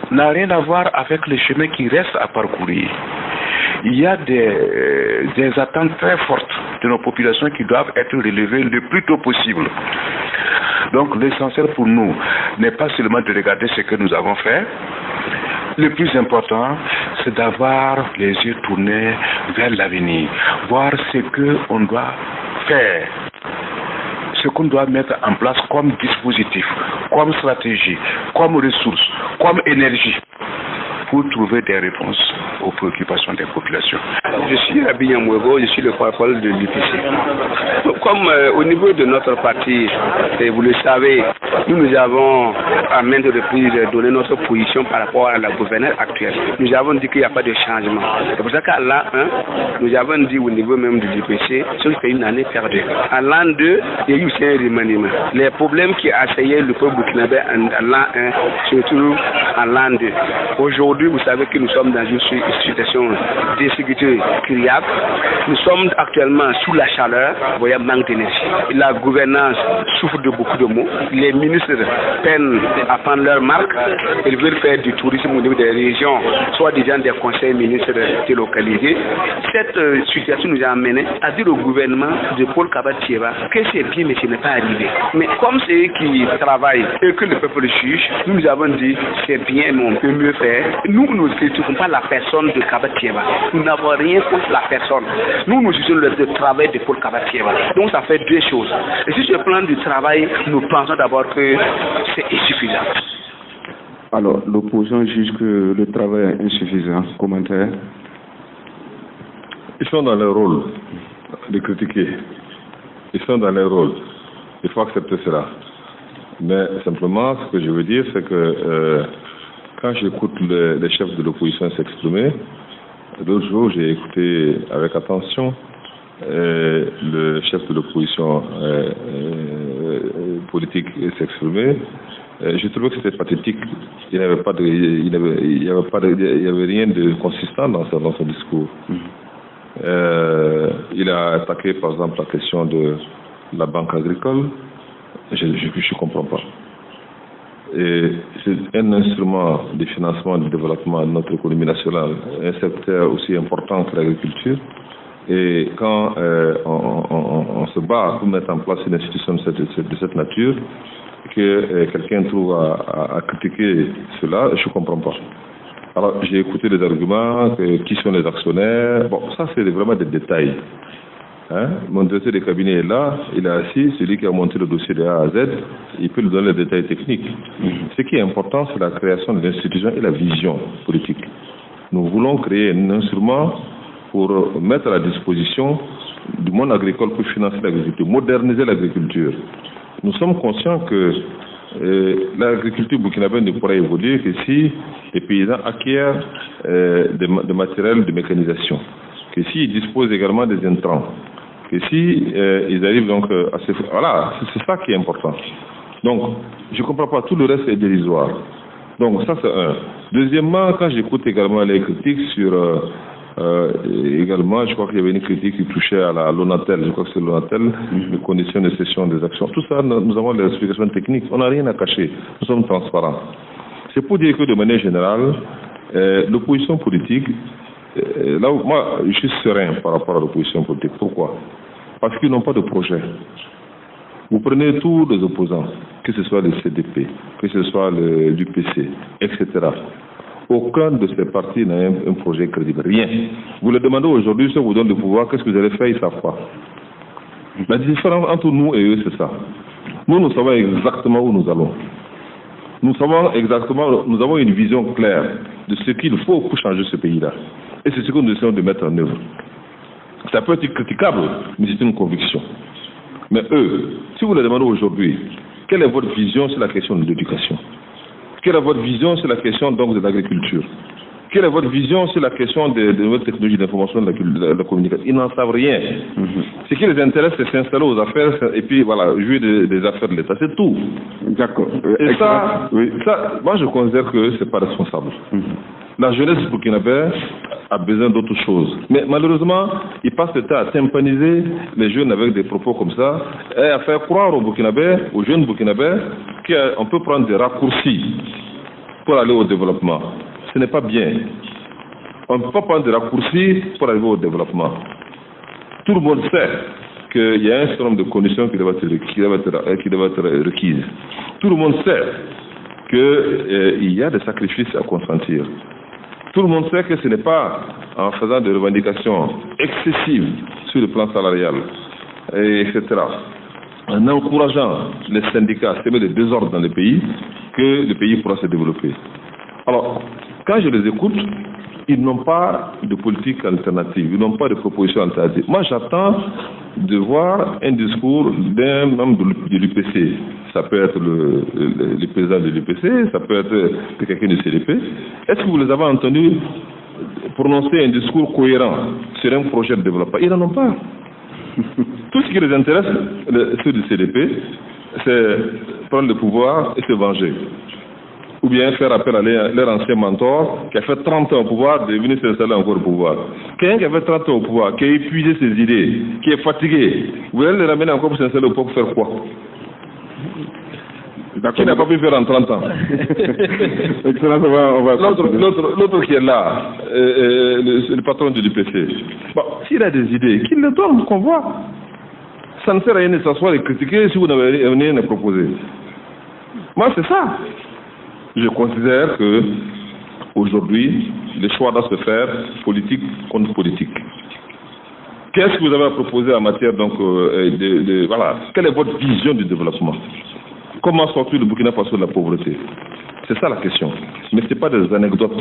n'a rien à voir avec le chemin qui reste à parcourir. Il y a des attentes très fortes de nos populations qui doivent être relevées le plus tôt possible. Donc l'essentiel pour nous n'est pas seulement de regarder ce que nous avons fait. Le plus important, c'est d'avoir les yeux tournés vers l'avenir, voir ce qu'on doit faire, ce qu'on doit mettre en place comme dispositif, comme stratégie, comme ressources, comme énergie, pour trouver des réponses aux préoccupations des populations. Je suis Rabi Yamouego, je suis le porte-parole de l'UPC. Comme au niveau de notre parti, et vous le savez, nous avons à maintes reprises donné notre position par rapport à la gouvernance actuelle. Nous avons dit qu'il n'y a pas de changement. C'est pour ça qu'à l'an 1, nous avons dit au niveau même de l'UPC, c'est une année perdue. À l'an 2, il y a eu aussi un remaniement. Les problèmes qui assaillissaient le peuple burkinabé en l'an 1 se retrouvent en l'an 2. Aujourd'hui, vous savez que nous sommes dans une situation d'insécurité criable. Nous sommes actuellement sous la chaleur, voyant manque d'énergie. La gouvernance souffre de beaucoup de maux. Les ministres peinent à prendre leur marque. Ils veulent faire du tourisme au niveau des régions, soit déjà des conseils ministres délocalisés. Cette situation nous a amené à dire au gouvernement de Paul Kabatieba que c'est bien, mais ce n'est pas arrivé. Mais comme c'est eux qui travaillent et que le peuple juge, nous avons dit c'est bien, mais on peut mieux faire. Nous ne critiquons pas la personne de Kabatieba. Nous n'avons rien contre la personne. Nous jugeons le travail de Paul Kabatieba. Donc ça fait 2 choses. Et sur ce plan du travail, nous pensons d'abord que c'est insuffisant. Alors, l'opposition juge que le travail est insuffisant. Commentaire? Ils sont dans leur rôle de critiquer. Ils sont dans leur rôle. Il faut accepter cela. Mais simplement, ce que je veux dire, c'est que quand j'écoute les chefs de l'opposition s'exprimer, l'autre jour, j'ai écouté avec attention le chef de l'opposition politique s'exprimer. Je trouvais que c'était pathétique. Il n'y avait rien de consistant dans son discours. Il a attaqué par exemple la question de la banque agricole. Je ne comprends pas. Et c'est un instrument de financement du développement de notre économie nationale, un secteur aussi important que l'agriculture. Et quand on se bat pour mettre en place une institution de cette nature, que quelqu'un trouve à critiquer cela, je ne comprends pas. Alors j'ai écouté les arguments, qui sont les actionnaires, bon ça c'est vraiment des détails. Hein? Mon directeur de cabinet est là, il est assis, celui qui a monté le dossier de A à Z, il peut lui donner les détails techniques. Ce qui est important, c'est la création de l'institution et la vision politique. Nous voulons créer un instrument pour mettre à la disposition du monde agricole pour financer l'agriculture, moderniser l'agriculture. Nous sommes conscients que l'agriculture burkinabé ne pourra évoluer que si les paysans acquièrent des matériels de mécanisation, que s'ils disposent également des intrants, que si ils arrivent donc à se... Voilà, c'est ça qui est important. Donc, je ne comprends pas, tout le reste est dérisoire. Donc, ça c'est un. Deuxièmement, quand j'écoute également les critiques sur... également, je crois qu'il y avait une critique qui touchait à l'ONATEL, je crois que c'est l'ONATEL, les conditions de cession des actions. Tout ça, nous avons les explications techniques, on n'a rien à cacher, nous sommes transparents. C'est pour dire que de manière générale, l'opposition politique, là où moi je suis serein par rapport à l'opposition politique. Pourquoi? Parce qu'ils n'ont pas de projet. Vous prenez tous les opposants, que ce soit le CDP, que ce soit l'UPC, etc. Aucun de ces partis n'a un projet crédible. Rien. Vous le demandez aujourd'hui, si on vous donne le pouvoir, qu'est-ce que vous allez faire? Ils ne savent pas. La différence entre nous et eux, c'est ça. Nous savons exactement où nous allons. Nous savons exactement, nous avons une vision claire de ce qu'il faut pour changer ce pays-là. Et c'est ce que nous essayons de mettre en œuvre. Ça peut être critiquable, mais c'est une conviction. Mais eux, si vous les demandez aujourd'hui, quelle est votre vision sur la question de l'éducation? Quelle est votre vision sur la question donc de l'agriculture? Quelle est votre vision sur la question de nouvelles technologies d'information de la communication? Ils n'en savent rien. Ce qui les intéresse, c'est s'installer aux affaires et puis voilà, jouer des affaires de l'État. C'est tout. D'accord. Et ça, moi je considère que ce n'est pas responsable. La jeunesse burkinabé a besoin d'autre chose. Mais malheureusement, ils passent le temps à tympaniser les jeunes avec des propos comme ça et à faire croire aux Burkinabés, aux jeunes Burkinabés, qu'on peut prendre des raccourcis pour aller au développement. Ce n'est pas bien. On ne peut pas prendre des raccourcis pour arriver au développement. Tout le monde sait qu'il y a un certain nombre de conditions qui doivent être requises. Tout le monde sait qu'il y a des sacrifices à consentir. Tout le monde sait que ce n'est pas en faisant des revendications excessives sur le plan salarial, etc., en encourageant les syndicats à semer des désordres dans le pays, que le pays pourra se développer. Alors, quand je les écoute, ils n'ont pas de politique alternative, ils n'ont pas de proposition alternative. Moi, j'attends de voir un discours d'un membre de l'UPC. Ça peut être le président de l'UPC, ça peut être quelqu'un du CDP. Est-ce que vous les avez entendus prononcer un discours cohérent sur un projet de développement? Ils n'en ont pas. Tout ce qui les intéresse, ceux du CDP, c'est prendre le pouvoir et se venger. Ou bien faire appel à leur ancien mentor qui a fait 30 ans au pouvoir, de venir s'installer encore au pouvoir. Quelqu'un qui a fait 30 ans au pouvoir, qui a épuisé ses idées, qui est fatigué, vous allez le ramener encore pour s'installer au pouvoir pour faire quoi? Qui n'a pas pu faire en 30 ans. L'autre qui est là, le patron de l'UPC, bon, s'il a des idées, qu'il le donne, qu'on voit. Ça ne sert à rien de s'asseoir et critiquer si vous n'avez rien à proposer. Moi, c'est ça. Je considère que aujourd'hui, les choix doivent se faire politique contre politique. Qu'est-ce que vous avez à proposer en matière donc voilà, quelle est votre vision du développement? Comment sortir le Burkina Faso de la pauvreté? C'est ça la question. Mais ce n'est pas des anecdotes.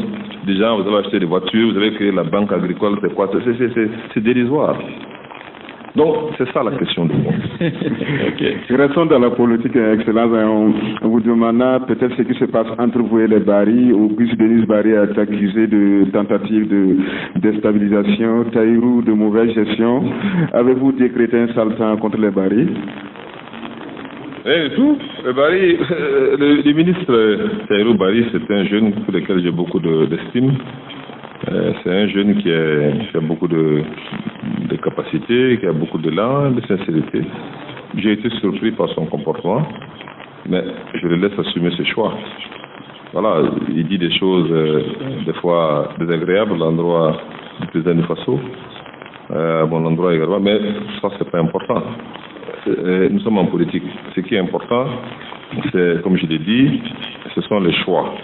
Des gens, vous avez acheté des voitures, vous avez créé la banque agricole, c'est quoi? C'est dérisoire. Donc, c'est ça la question du monde. Okay. Restons dans la politique, Excellence. On vous demandant peut-être ce qui se passe entre vous et les Barry. Auguste Denis Barry a été accusé de tentative de déstabilisation, Tahirou de mauvaise gestion. Avez-vous décrété un sale temps contre les Barry? Rien du tout. Le ministre Tahirou Barry, c'est un jeune pour lequel j'ai beaucoup d'estime. C'est un jeune qui a beaucoup de capacités, qui a beaucoup d'élan, de sincérité. J'ai été surpris par son comportement, mais je le laisse assumer ses choix. Voilà, il dit des choses des fois désagréables à l'endroit du président du Faso, à mon endroit également, mais ça c'est pas important. Nous sommes en politique. Ce qui est important, c'est, comme je l'ai dit, ce sont les choix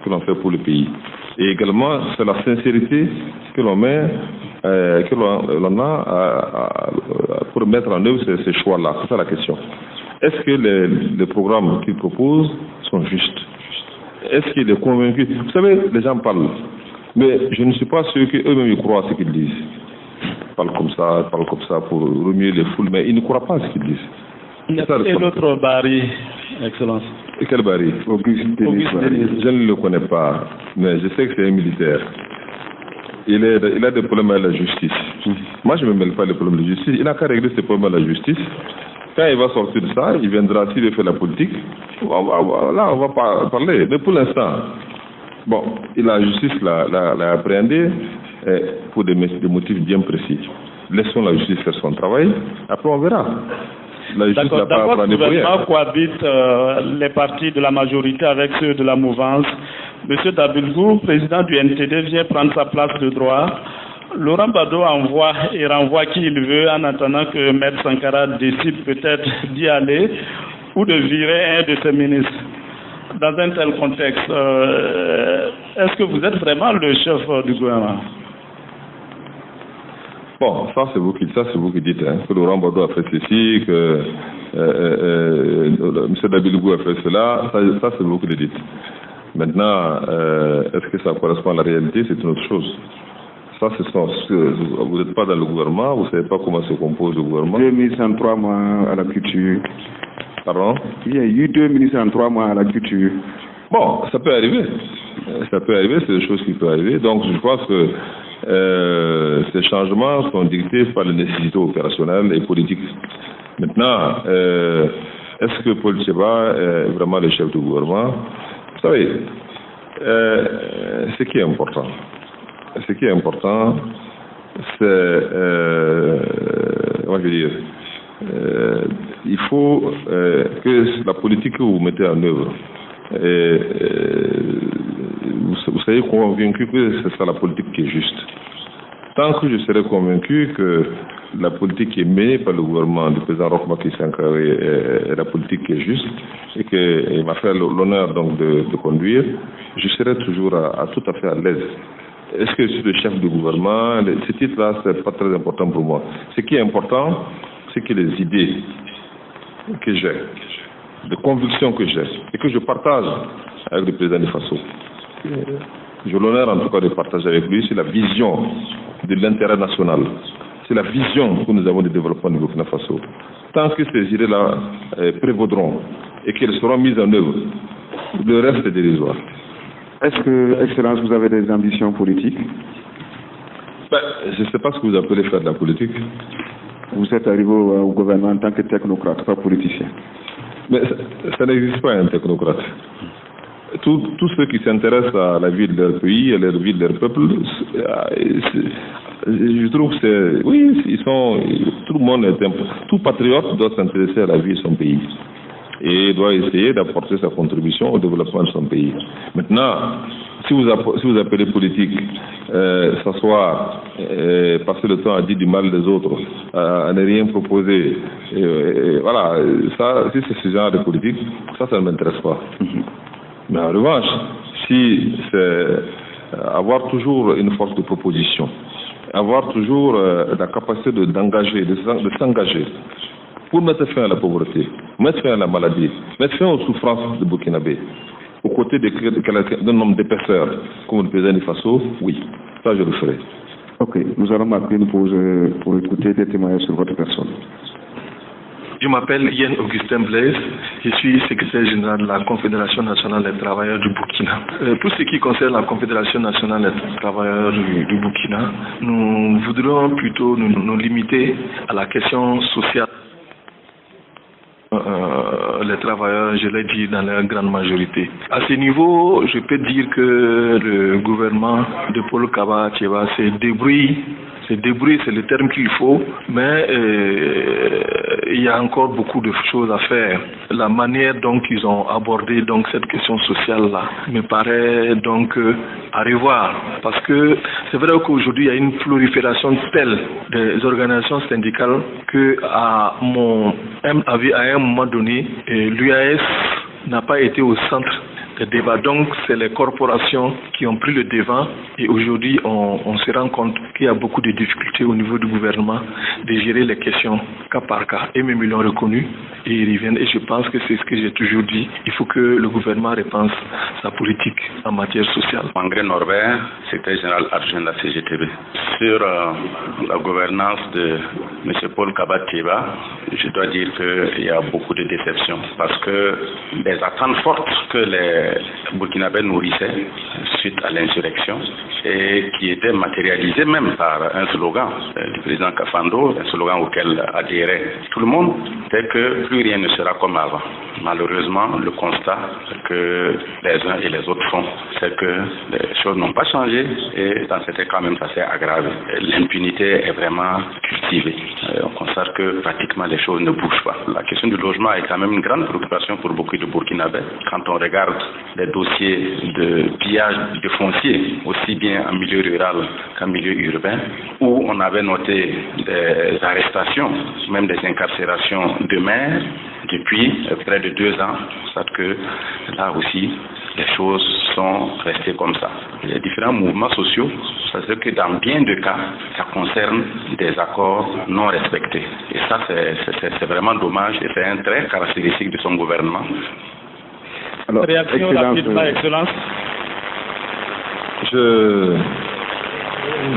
que l'on fait pour le pays. Et également, c'est la sincérité que l'on met, que l'on a pour mettre en œuvre ces choix-là. C'est ça la question. Est-ce que les programmes qu'il propose sont justes? Est-ce qu'il est convaincu? Vous savez, les gens parlent, mais je ne suis pas sûr qu'eux-mêmes croient à ce qu'ils disent. Ils parlent comme ça pour remuer les foules, mais ils ne croient pas à ce qu'ils disent. Et l'autre Barry, Excellence? Et quel Barry? Auguste Denis. Je ne le connais pas, mais je sais que c'est un militaire. Il a des problèmes avec la justice. Moi, je ne me mêle pas des problèmes de justice. Il n'a qu'à régler ses problèmes avec la justice. Quand il va sortir de ça, il viendra, s'il veut faire la politique. Là, on va parler. Mais pour l'instant, bon, la justice l'a appréhendé pour des motifs bien précis. Laissons la justice faire son travail. Après, on verra. D'accord, d'abord, le gouvernement cohabite les partis de la majorité avec ceux de la mouvance. Monsieur Dabilgou, président du NTD, vient prendre sa place de droit. Laurent Gbagbo envoie et renvoie qui il veut en attendant que Maître Sankara décide peut-être d'y aller ou de virer un de ses ministres. Dans un tel contexte, est-ce que vous êtes vraiment le chef du gouvernement? Bon, ça c'est vous qui dites, hein, que Laurent Gbagbo a fait ceci, que M. Dabilgou a fait cela, ça c'est vous qui le dites. Maintenant, est-ce que ça correspond à la réalité? C'est une autre chose. Ça, vous n'êtes pas dans le gouvernement, vous ne savez pas comment se compose le gouvernement. 2 ministres en 3 mois à la culture. Pardon? Il y a eu 2 ministres en 3 mois à la culture. Bon, ça peut arriver. Ça peut arriver, c'est des choses qui peuvent arriver. Donc, je pense que ces changements sont dictés par les nécessités opérationnelles et politiques. Maintenant, est-ce que Paul Tcheba est vraiment le chef du gouvernement? Vous savez, ce qui est important, c'est, moi je veux dire, il faut que la politique que vous mettez en œuvre, vous soyez convaincu que c'est ça la politique qui est juste. Tant que je serai convaincu que la politique qui est menée par le gouvernement du président Roch Marc Christian est la politique qui est juste et qu'il m'a fait l'honneur donc de conduire, je serai toujours tout à fait à l'aise. Est-ce que je suis le chef du gouvernement? Ce titre-là, c'est pas très important pour moi. Ce qui est important, c'est que les idées que j'ai, les convictions que j'ai et que je partage avec le président du Faso, j'ai l'honneur en tout cas de partager avec lui, c'est la vision de l'intérêt national. C'est la vision que nous avons de développement du Burkina Faso. Tant que ces idées-là prévaudront et qu'elles seront mises en œuvre, le reste est dérisoire. Est-ce que, Excellence, vous avez des ambitions politiques? Je ne sais pas ce que vous appelez faire de la politique. Vous êtes arrivé au gouvernement en tant que technocrate, pas politicien. Mais ça n'existe pas un technocrate. Tous ceux qui s'intéressent à la vie de leur pays, à la vie de leur peuple, je trouve que c'est... Oui, tout le monde est... Tout patriote doit s'intéresser à la vie de son pays et doit essayer d'apporter sa contribution au développement de son pays. Maintenant, si vous appelez politique, s'asseoir, passer le temps à dire du mal des autres, à ne rien proposer, voilà, ça, si c'est ce genre de politique, ça ne m'intéresse pas. Mais en revanche, si c'est avoir toujours une force de proposition, avoir toujours la capacité d'engager, de s'engager pour mettre fin à la pauvreté, mettre fin à la maladie, mettre fin aux souffrances de Burkinabé, aux côtés d'un homme d'épaisseur comme le président du Faso, oui, ça je le ferai. Ok, nous allons marquer une pause pour écouter des témoignages sur votre personne. Je m'appelle Yann Augustin Blaise, je suis secrétaire général de la Confédération nationale des travailleurs du Burkina. Pour ce qui concerne la Confédération nationale des travailleurs du Burkina, nous voudrions plutôt nous limiter à la question sociale. Les travailleurs, je l'ai dit dans leur grande majorité. À ce niveau, je peux dire que le gouvernement de Paul Kaba-Thiéba s'est débrouillé. C'est le terme qu'il faut, mais il y a encore beaucoup de choses à faire. La manière dont ils ont abordé donc cette question sociale-là me paraît donc à revoir, parce que c'est vrai qu'aujourd'hui il y a une prolifération telle des organisations syndicales que à mon avis, à un moment donné, l'UAS n'a pas été au centre des débats. Donc c'est les corporations qui ont pris le devant, et aujourd'hui on se rend compte qu'il y a beaucoup de difficultés au niveau du gouvernement de gérer les questions cas par cas, et même ils l'ont reconnu et ils reviennent, et je pense que c'est ce que j'ai toujours dit, il faut que le gouvernement repense sa politique en matière sociale. André Norbert, secrétaire général adjoint de la CGTB. Sur la gouvernance de M. Paul Kaba-Thiéba, je dois dire qu'il y a beaucoup de déceptions, parce que les attentes fortes que les Burkinabés nourrissaient suite à l'insurrection, et qui étaient matérialisées même par un slogan du président Kafando, un slogan auquel adhérait tout le monde, c'est que plus rien ne sera comme avant. Malheureusement, le constat que les uns et les autres font, c'est que les choses n'ont pas changé, et dans certains cas même ça s'est aggravé. L'impunité est vraiment cultivée. On constate que pratiquement les choses ne bougent pas. La question du logement est quand même une grande préoccupation pour beaucoup de Burkinabés. Quand on regarde les dossiers de pillage de foncier, aussi bien en milieu rural qu'en milieu urbain, où on avait noté des arrestations, même des incarcérations de maires depuis près de 2 ans, c'est que là aussi les choses sont restées comme ça. Les différents mouvements sociaux, c'est que dans bien de cas, ça concerne des accords non respectés. Et ça, c'est vraiment dommage, et c'est un trait caractéristique de son gouvernement. Alors, réaction rapidement, Excellence. Je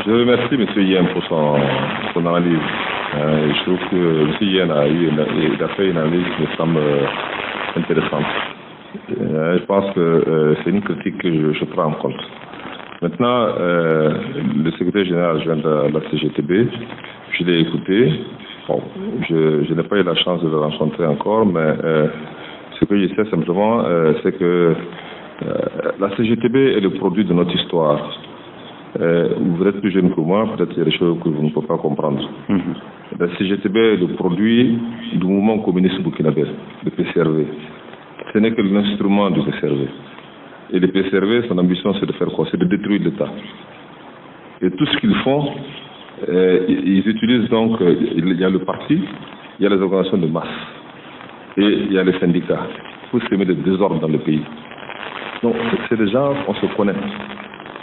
remercie M. Yen pour son analyse. Je trouve que M. Yen a fait une analyse qui me semble intéressante. Je pense que c'est une critique que je prends en compte. Maintenant, le secrétaire général adjoint de la CGTB, je l'ai écouté. Bon, je n'ai pas eu la chance de le rencontrer encore, mais ce que je sais simplement, c'est que la CGTB est le produit de notre histoire. Vous êtes plus jeune que moi, peut-être qu'il y a des choses que vous ne pouvez pas comprendre. La CGTB est le produit du mouvement communiste burkinabé, le PCRV. Ce n'est que l'instrument du PCRV. Et le PCRV, son ambition, c'est de faire quoi? C'est de détruire l'État. Et tout ce qu'ils font, ils utilisent donc, il y a le parti, il y a les organisations de masse, et il y a les syndicats, pour semer le désordre dans le pays. Donc, c'est des gens, on se connaît.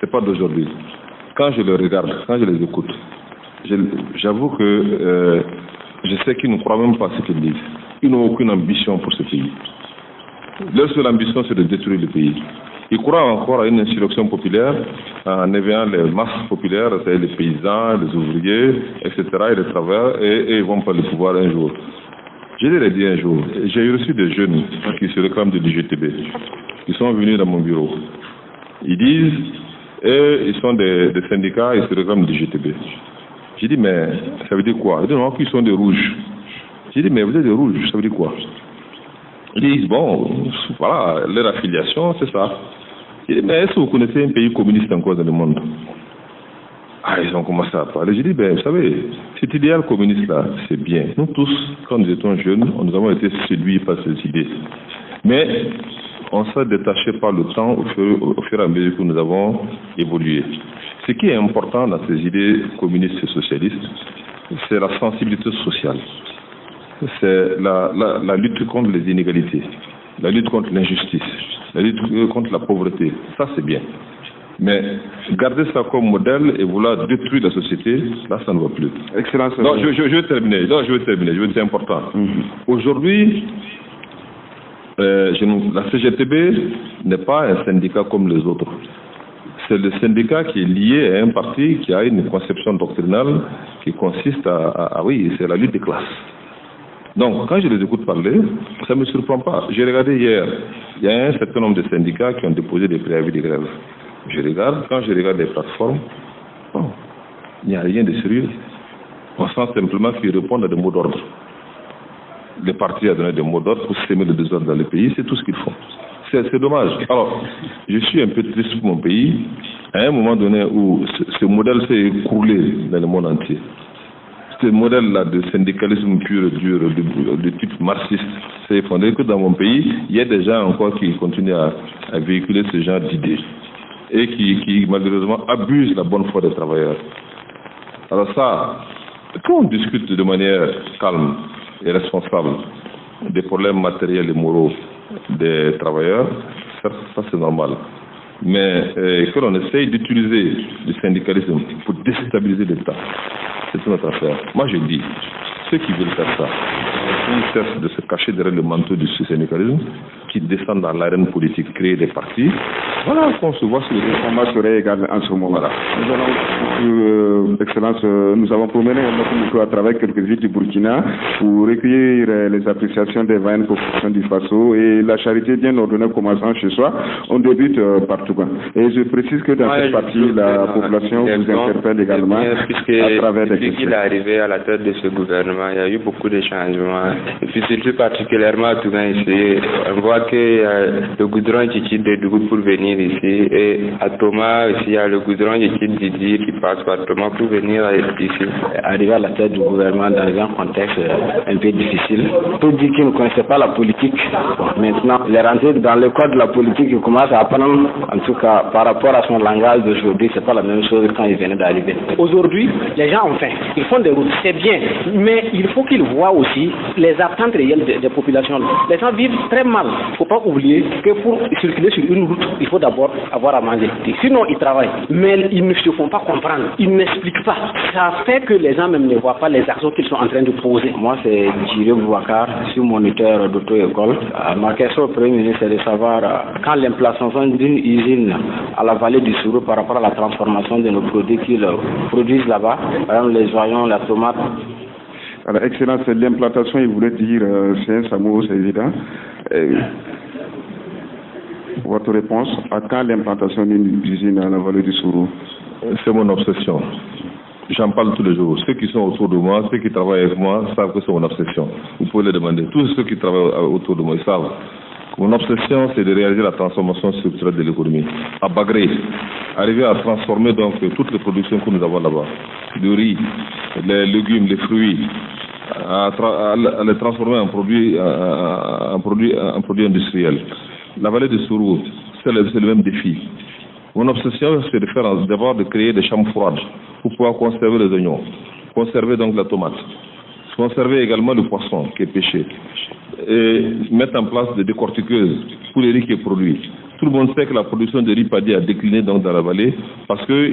C'est pas d'aujourd'hui. Quand je les regarde, quand je les écoute, j'avoue que je sais qu'ils ne croient même pas ce qu'ils disent. Ils n'ont aucune ambition pour ce pays. Leur seule ambition, c'est de détruire le pays. Ils croient encore à une insurrection populaire en éveillant les masses populaires, c'est-à-dire les paysans, les ouvriers, etc., et les travailleurs, et ils vont prendre le pouvoir un jour. Je l'ai dit un jour, j'ai reçu des jeunes qui se réclament de l'IGTB, qui sont venus dans mon bureau. Ils disent, ils sont des syndicats, ils se réclament de l'IGTB. J'ai dit, mais ça veut dire quoi? Ils disent, non, qu'ils sont des rouges. J'ai dit, mais vous êtes des rouges, ça veut dire quoi? Ils disent, bon, voilà, leur affiliation, c'est ça. J'ai dit, mais est-ce que vous connaissez un pays communiste encore dans le monde? Ah, ils ont commencé à parler. J'ai dit, ben, vous savez, cet idéal communiste-là, c'est bien. Nous tous, quand nous étions jeunes, nous avons été séduits par ces idées. Mais on s'est détaché par le temps au fur et à mesure que nous avons évolué. Ce qui est important dans ces idées communistes et socialistes, c'est la sensibilité sociale. C'est la lutte contre les inégalités, la lutte contre l'injustice, la lutte contre la pauvreté. Ça, c'est bien. Mais garder ça comme modèle et vouloir détruire la société, là, ça ne va plus. Excellence. Non, je vais terminer. Non, je vais terminer. C'est important. Aujourd'hui, La CGTB n'est pas un syndicat comme les autres. C'est le syndicat qui est lié à un parti qui a une conception doctrinale qui consiste oui, c'est la lutte des classes. Donc, quand je les écoute parler, ça ne me surprend pas. J'ai regardé hier, il y a un certain nombre de syndicats qui ont déposé des préavis de grève. Quand je regarde les plateformes, bon, il n'y a rien de sérieux. On sent simplement qu'ils répondent à des mots d'ordre. Le parti a donné des mots d'ordre pour semer le désordre dans le pays, c'est tout ce qu'ils font. C'est dommage. Alors, je suis un peu triste pour mon pays, à un moment donné où ce modèle s'est écroulé dans le monde entier. Ce modèle-là de syndicalisme pur et dur, de type marxiste, s'est effondré que dans mon pays, il y a des gens encore qui continuent à véhiculer ce genre d'idées et qui malheureusement abusent la bonne foi des travailleurs. Alors ça, quand on discute de manière calme et responsable des problèmes matériels et moraux des travailleurs, ça c'est normal. Mais que l'on essaye d'utiliser le syndicalisme pour déstabiliser l'État, c'est une autre affaire. Moi je dis, ceux qui veulent faire ça, ils cessent de se cacher derrière le manteau du syndicalisme, qui descendent dans l'arène politique, créer des partis. Voilà, qu'on se voit sur les combats seraient égal en ce moment-là. Nous allons, Excellence, nous avons promené notre micro à travers quelques villes du Burkina pour recueillir les appréciations des 20 populations du Faso et la charité bien ordonnée commençant chez soi. On débute par Touba. Et je précise que dans cette partie, la population vous interpelle également à travers des questions. Depuis qu'il est arrivé à la tête de ce gouvernement, il y a eu beaucoup de changements. Et puis surtout particulièrement à Touba ici, on voit que le goudron qui quitte de Dougou pour venir ici, et à Thomas aussi, il y a le goudron qui quitte Didi qui passe par Thomas pour venir ici. Arriver à la tête du gouvernement dans un contexte un peu difficile. Pour dire qu'il ne connaissait pas la politique, maintenant, il est rentré dans le code de la politique, il commence à apprendre, en tout cas par rapport à son langage d'aujourd'hui, c'est pas la même chose que quand il venait d'arriver. Aujourd'hui, les gens ont faim, ils font des routes, c'est bien, mais il faut qu'ils voient aussi les attentes réelles des populations. Les gens vivent très mal. Il ne faut pas oublier que pour circuler sur une route, il faut d'abord avoir à manger. Sinon, ils travaillent. Mais ils ne se font pas comprendre. Ils n'expliquent pas. Ça fait que les gens même ne voient pas les actions qu'ils sont en train de poser. Moi, c'est Djiré Boubacar, je suis moniteur d'auto-école. Ma question au Premier ministre, c'est de savoir quand l'implantation d'une usine à la vallée du Sourou par rapport à la transformation de nos produits qu'ils produisent là-bas, par exemple les oignons, la tomate. Alors, Excellence, l'implantation, il voulait dire, c'est un mot, c'est évident. Votre réponse, à quand l'implantation d'une usine à la vallée du Sourou? C'est mon obsession. J'en parle tous les jours. Ceux qui sont autour de moi, ceux qui travaillent avec moi, savent que c'est mon obsession. Vous pouvez les demander. Tous ceux qui travaillent autour de moi, ils savent. Mon obsession, c'est de réaliser la transformation structurelle de l'économie. À Bagré, arriver à transformer donc toutes les productions que nous avons là-bas. Le riz, les légumes, les fruits, à les transformer en produits industriels. La vallée de Sourou, c'est le même défi. Mon obsession, c'est d'abord de créer des chambres froides pour pouvoir conserver les oignons, conserver donc la tomate, conserver également le poisson qui est pêché, et mettre en place des décortiqueuses pour le riz qui est produit. Tout le monde sait que la production de riz paddy a décliné donc dans la vallée parce que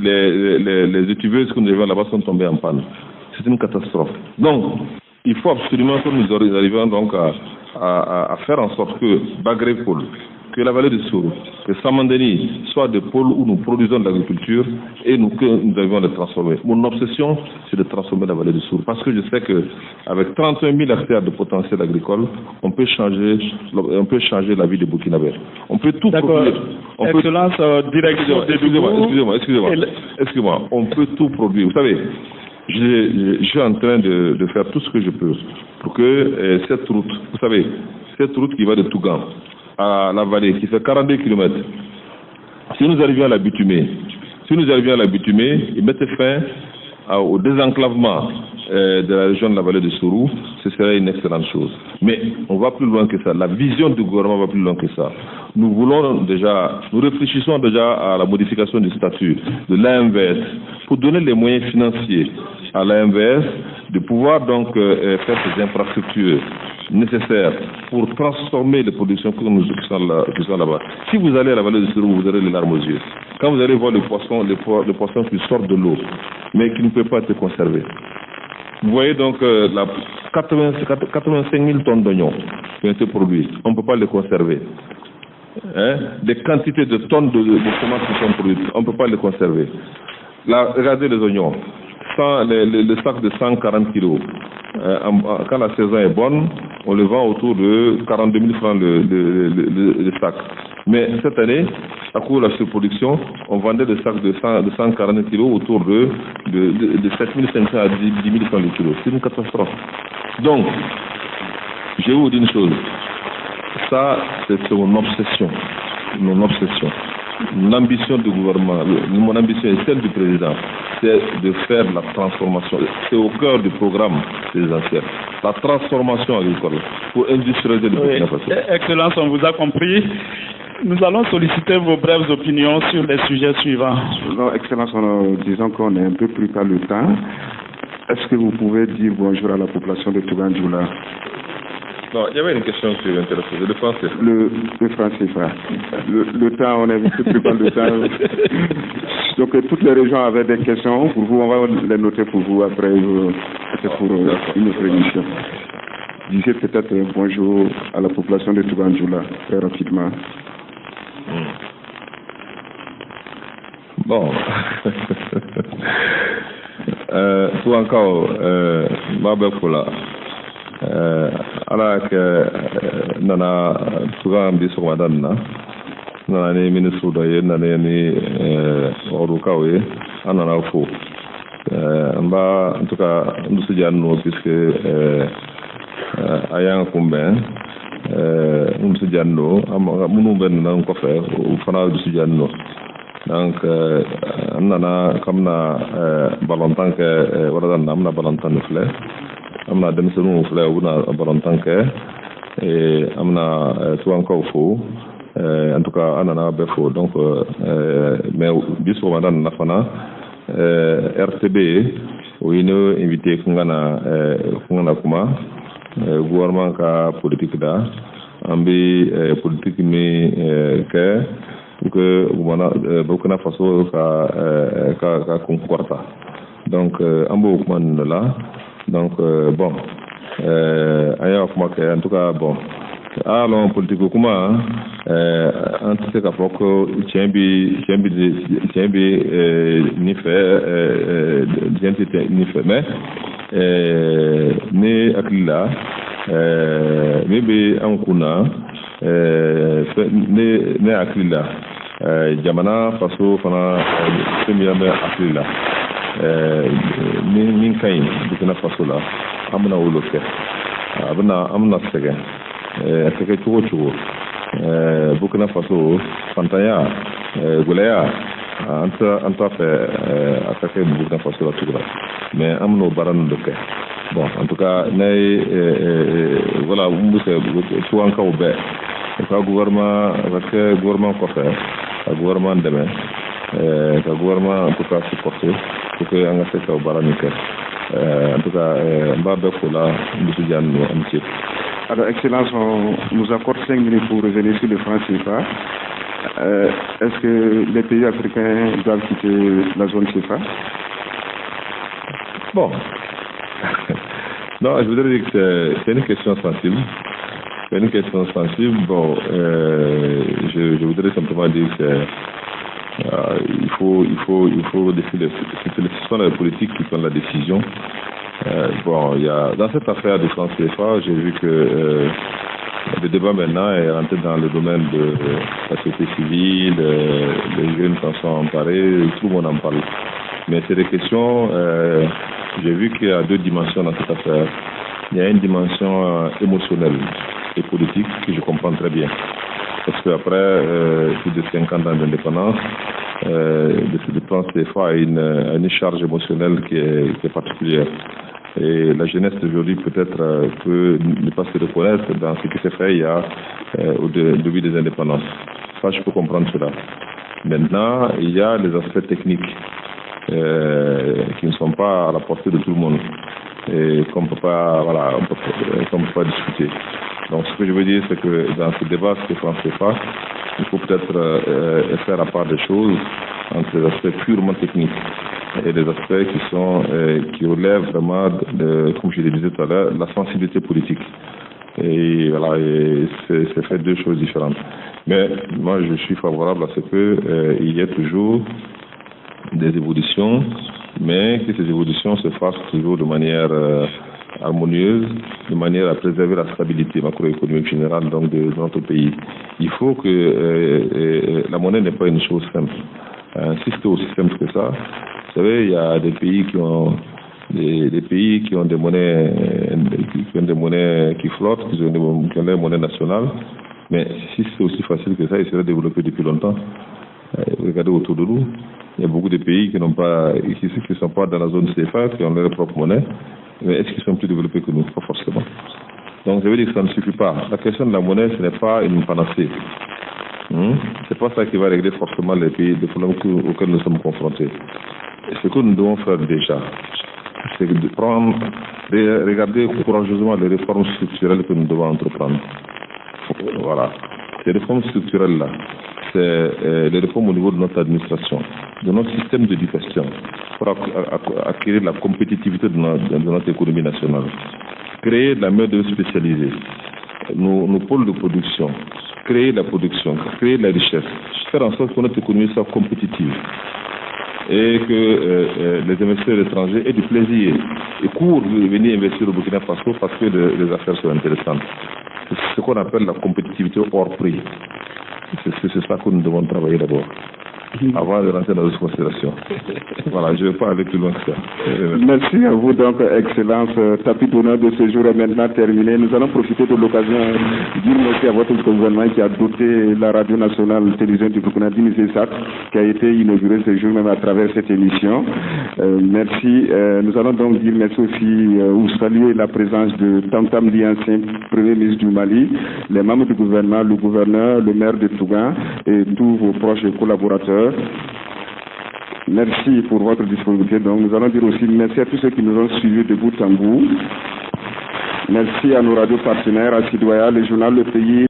les étuveuses que nous avons là-bas sont tombées en panne. C'est une catastrophe. Donc, il faut absolument que nous arrivions donc à faire en sorte que Bagré Pôle, que la vallée de Sourou, que Samandani soit des pôles où nous produisons de l'agriculture et que nous devions les transformer. Mon obsession, c'est de transformer la vallée de Sourou parce que je sais qu'avec 31 000 hectares de potentiel agricole, on peut changer la vie des Burkinabés. On peut tout produire. Excellence, direction. Excusez-moi. On peut tout produire. Vous savez, je suis en train de faire tout ce que je peux pour que cette route, vous savez, cette route qui va de Tougan à la vallée, qui fait 42 km, si nous arrivions à la bitumer, et mettre fin au désenclavement de la région de la vallée de Sourou, ce serait une excellente chose. Mais on va plus loin que ça. La vision du gouvernement va plus loin que ça. Nous réfléchissons déjà à la modification du statut de l'AMVS pour donner les moyens financiers à l'AMVS de pouvoir donc faire ces infrastructures nécessaires pour transformer les productions qui sont là-bas. Si vous allez à la vallée de Sourou, vous aurez les larmes aux yeux. Quand vous allez voir les poissons qui sortent de l'eau, mais qui ne peuvent pas être conservés. Vous voyez donc 85 000 tonnes d'oignons qui ont été produits, on ne peut pas les conserver. Des quantités de tonnes de semences qui sont produites, on ne peut pas les conserver. Là, regardez les oignons, le sac de 140 kilos. Quand la saison est bonne, on le vend autour de 42 000 francs le sac. Mais cette année, à cause de la surproduction, on vendait des sacs de 140 kilos autour de 7 500 à 10 000 francs le kilo. C'est une catastrophe. Donc, je vais vous dire une chose. Ça, c'est mon obsession. Mon obsession. L'ambition du gouvernement, mon ambition et celle du président, c'est de faire la transformation. C'est au cœur du programme présidentiel. La transformation agricole pour industrialiser le Burkina Faso. Excellence, on vous a compris. Nous allons solliciter vos brèves opinions sur les sujets suivants. Non, Excellence, disons qu'on est un peu pris par le temps. Est-ce que vous pouvez dire bonjour à la population de Touganjoula? Non, il y avait une question qui m'intéressait, le franc CFA. Le franc CFA. Le temps, on est un peu pris par le temps. Donc, toutes les régions avaient des questions pour vous, on va les noter pour vous après, c'est pour une autre émission. Disais peut-être un bonjour à la population de Touganjoula, très rapidement. Bon. Tout encore, Mabekola. Ala ke nana Tougan bi Somadan na nana ni ministre da nana ni Orukawe anana fo mba en tout cas nous se janno puisque ayan kumben nous se janno munu ben nan ko fe fana du se janno donc nana kamna balontan ke wala namna balontan fle amna dem sunu fle wuna balontan ke amna tuanko fo en tout cas anana be fo donc mais biso madan nafana RTB wino invité kungana kuma gouvernement ka politique da ambi politique mi que gumana Burkina Faso ka concorda donc ambo kuma là donc bon aya kuma que en tout cas bon alors politique kuma en tout cas pour que tiembi ni fait ni fait mais ni akila maybe ankuna ne akila jamana Faso fana premier akila min kain Burkina Faso la amna woloke amna sege sege chugo Burkina Faso fantaya golaya anta fait attaquer Burkina Faso la tout mais amno baran de ke bon en tout cas voilà tout en cas au bé le gouvernement parce que gouvernement quoi faire le gouvernement demain le gouvernement en tout cas supporter pour que on a fait ça au baran en tout cas Mbabe Kola nous diano amitié. Alors, Excellence, on nous accorde 5 minutes pour revenir sur le franc CFA. Est-ce que les pays africains doivent quitter la zone CFA? Bon. Non, je voudrais dire que c'est une question sensible. C'est une question sensible. Bon, je voudrais simplement dire que il faut décider. Ce sont les politiques qui prennent la décision. Bon, il y a dans cette affaire de franc CFA, j'ai vu que le débat maintenant est rentré dans le domaine de la société civile, les jeunes s'en sont emparés, tout le monde en parle. Mais c'est des questions, j'ai vu qu'il y a deux dimensions dans cette affaire. Il y a une dimension émotionnelle et politique que je comprends très bien. Parce qu'après plus de 5 ans d'indépendance, le franc CFA a une charge émotionnelle qui est particulière. Et la jeunesse d'aujourd'hui peut-être peut ne pas se reconnaître dans ce qui s'est fait il y a au début des indépendances. Ça, je peux comprendre cela. Maintenant, il y a les aspects techniques qui ne sont pas à la portée de tout le monde et qu'on ne peut pas, voilà, qu'on peut pas discuter. Donc, ce que je veux dire, c'est que dans ce débat, ce que franc CFA, il faut peut-être faire à part des choses entre les aspects purement techniques et des aspects qui relèvent vraiment de, comme je le disais tout à l'heure, la sensibilité politique. Et voilà, c'est fait deux choses différentes. Mais moi, je suis favorable à ce qu'il y ait toujours des évolutions, mais que ces évolutions se fassent toujours de manière harmonieuse, de manière à préserver la stabilité macroéconomique générale donc de notre pays. Il faut que la monnaie n'est pas une chose simple. Si c'était aussi simple que ça, vous savez, il y a des pays qui ont des monnaies qui flottent, qui ont des monnaies nationales, mais si c'était aussi facile que ça, ils seraient développés depuis longtemps. Regardez autour de nous, il y a beaucoup de pays qui ne sont pas dans la zone CFA, qui ont leur propre monnaie, mais est-ce qu'ils sont plus développés que nous? Pas forcément. Donc, je veux dire que ça ne suffit pas. La question de la monnaie, ce n'est pas une panacée. C'est pas ça qui va régler forcément les problèmes auxquels nous sommes confrontés. Et ce que nous devons faire déjà, c'est de regarder courageusement les réformes structurelles que nous devons entreprendre. Voilà. Ces réformes structurelles-là, c'est les réformes au niveau de notre administration, de notre système d'éducation, pour acquérir la compétitivité de notre économie nationale, créer de la main-d'œuvre spécialisée, nos pôles de production, créer la production, créer la richesse, faire en sorte que notre économie soit compétitive et que les investisseurs étrangers aient du plaisir et courent de venir investir au Burkina Faso parce que les affaires sont intéressantes. C'est ce qu'on appelle la compétitivité hors prix. C'est ça que nous devons travailler d'abord, avant de rentrer dans les considérations. Voilà, je ne vais pas aller plus loin que ça. Merci à vous donc, Excellence. Tapis d'honneur de ce jour est maintenant terminé. Nous allons profiter de l'occasion de dire merci à votre gouvernement qui a doté la radio nationale télévision du Burkina d'INISESAT, qui a été inaugurée ce jour même à travers cette émission. Merci. Nous allons donc dire merci aussi ou saluer la présence de Tam Ly, ancien Premier ministre du Mali, les membres du gouvernement, le gouverneur, le maire de Tougan et tous vos proches et collaborateurs. Merci pour votre disponibilité. Donc, nous allons dire aussi merci à tous ceux qui nous ont suivis de bout en bout. Merci à nos radios partenaires, à Sidoya, le journal Le Pays.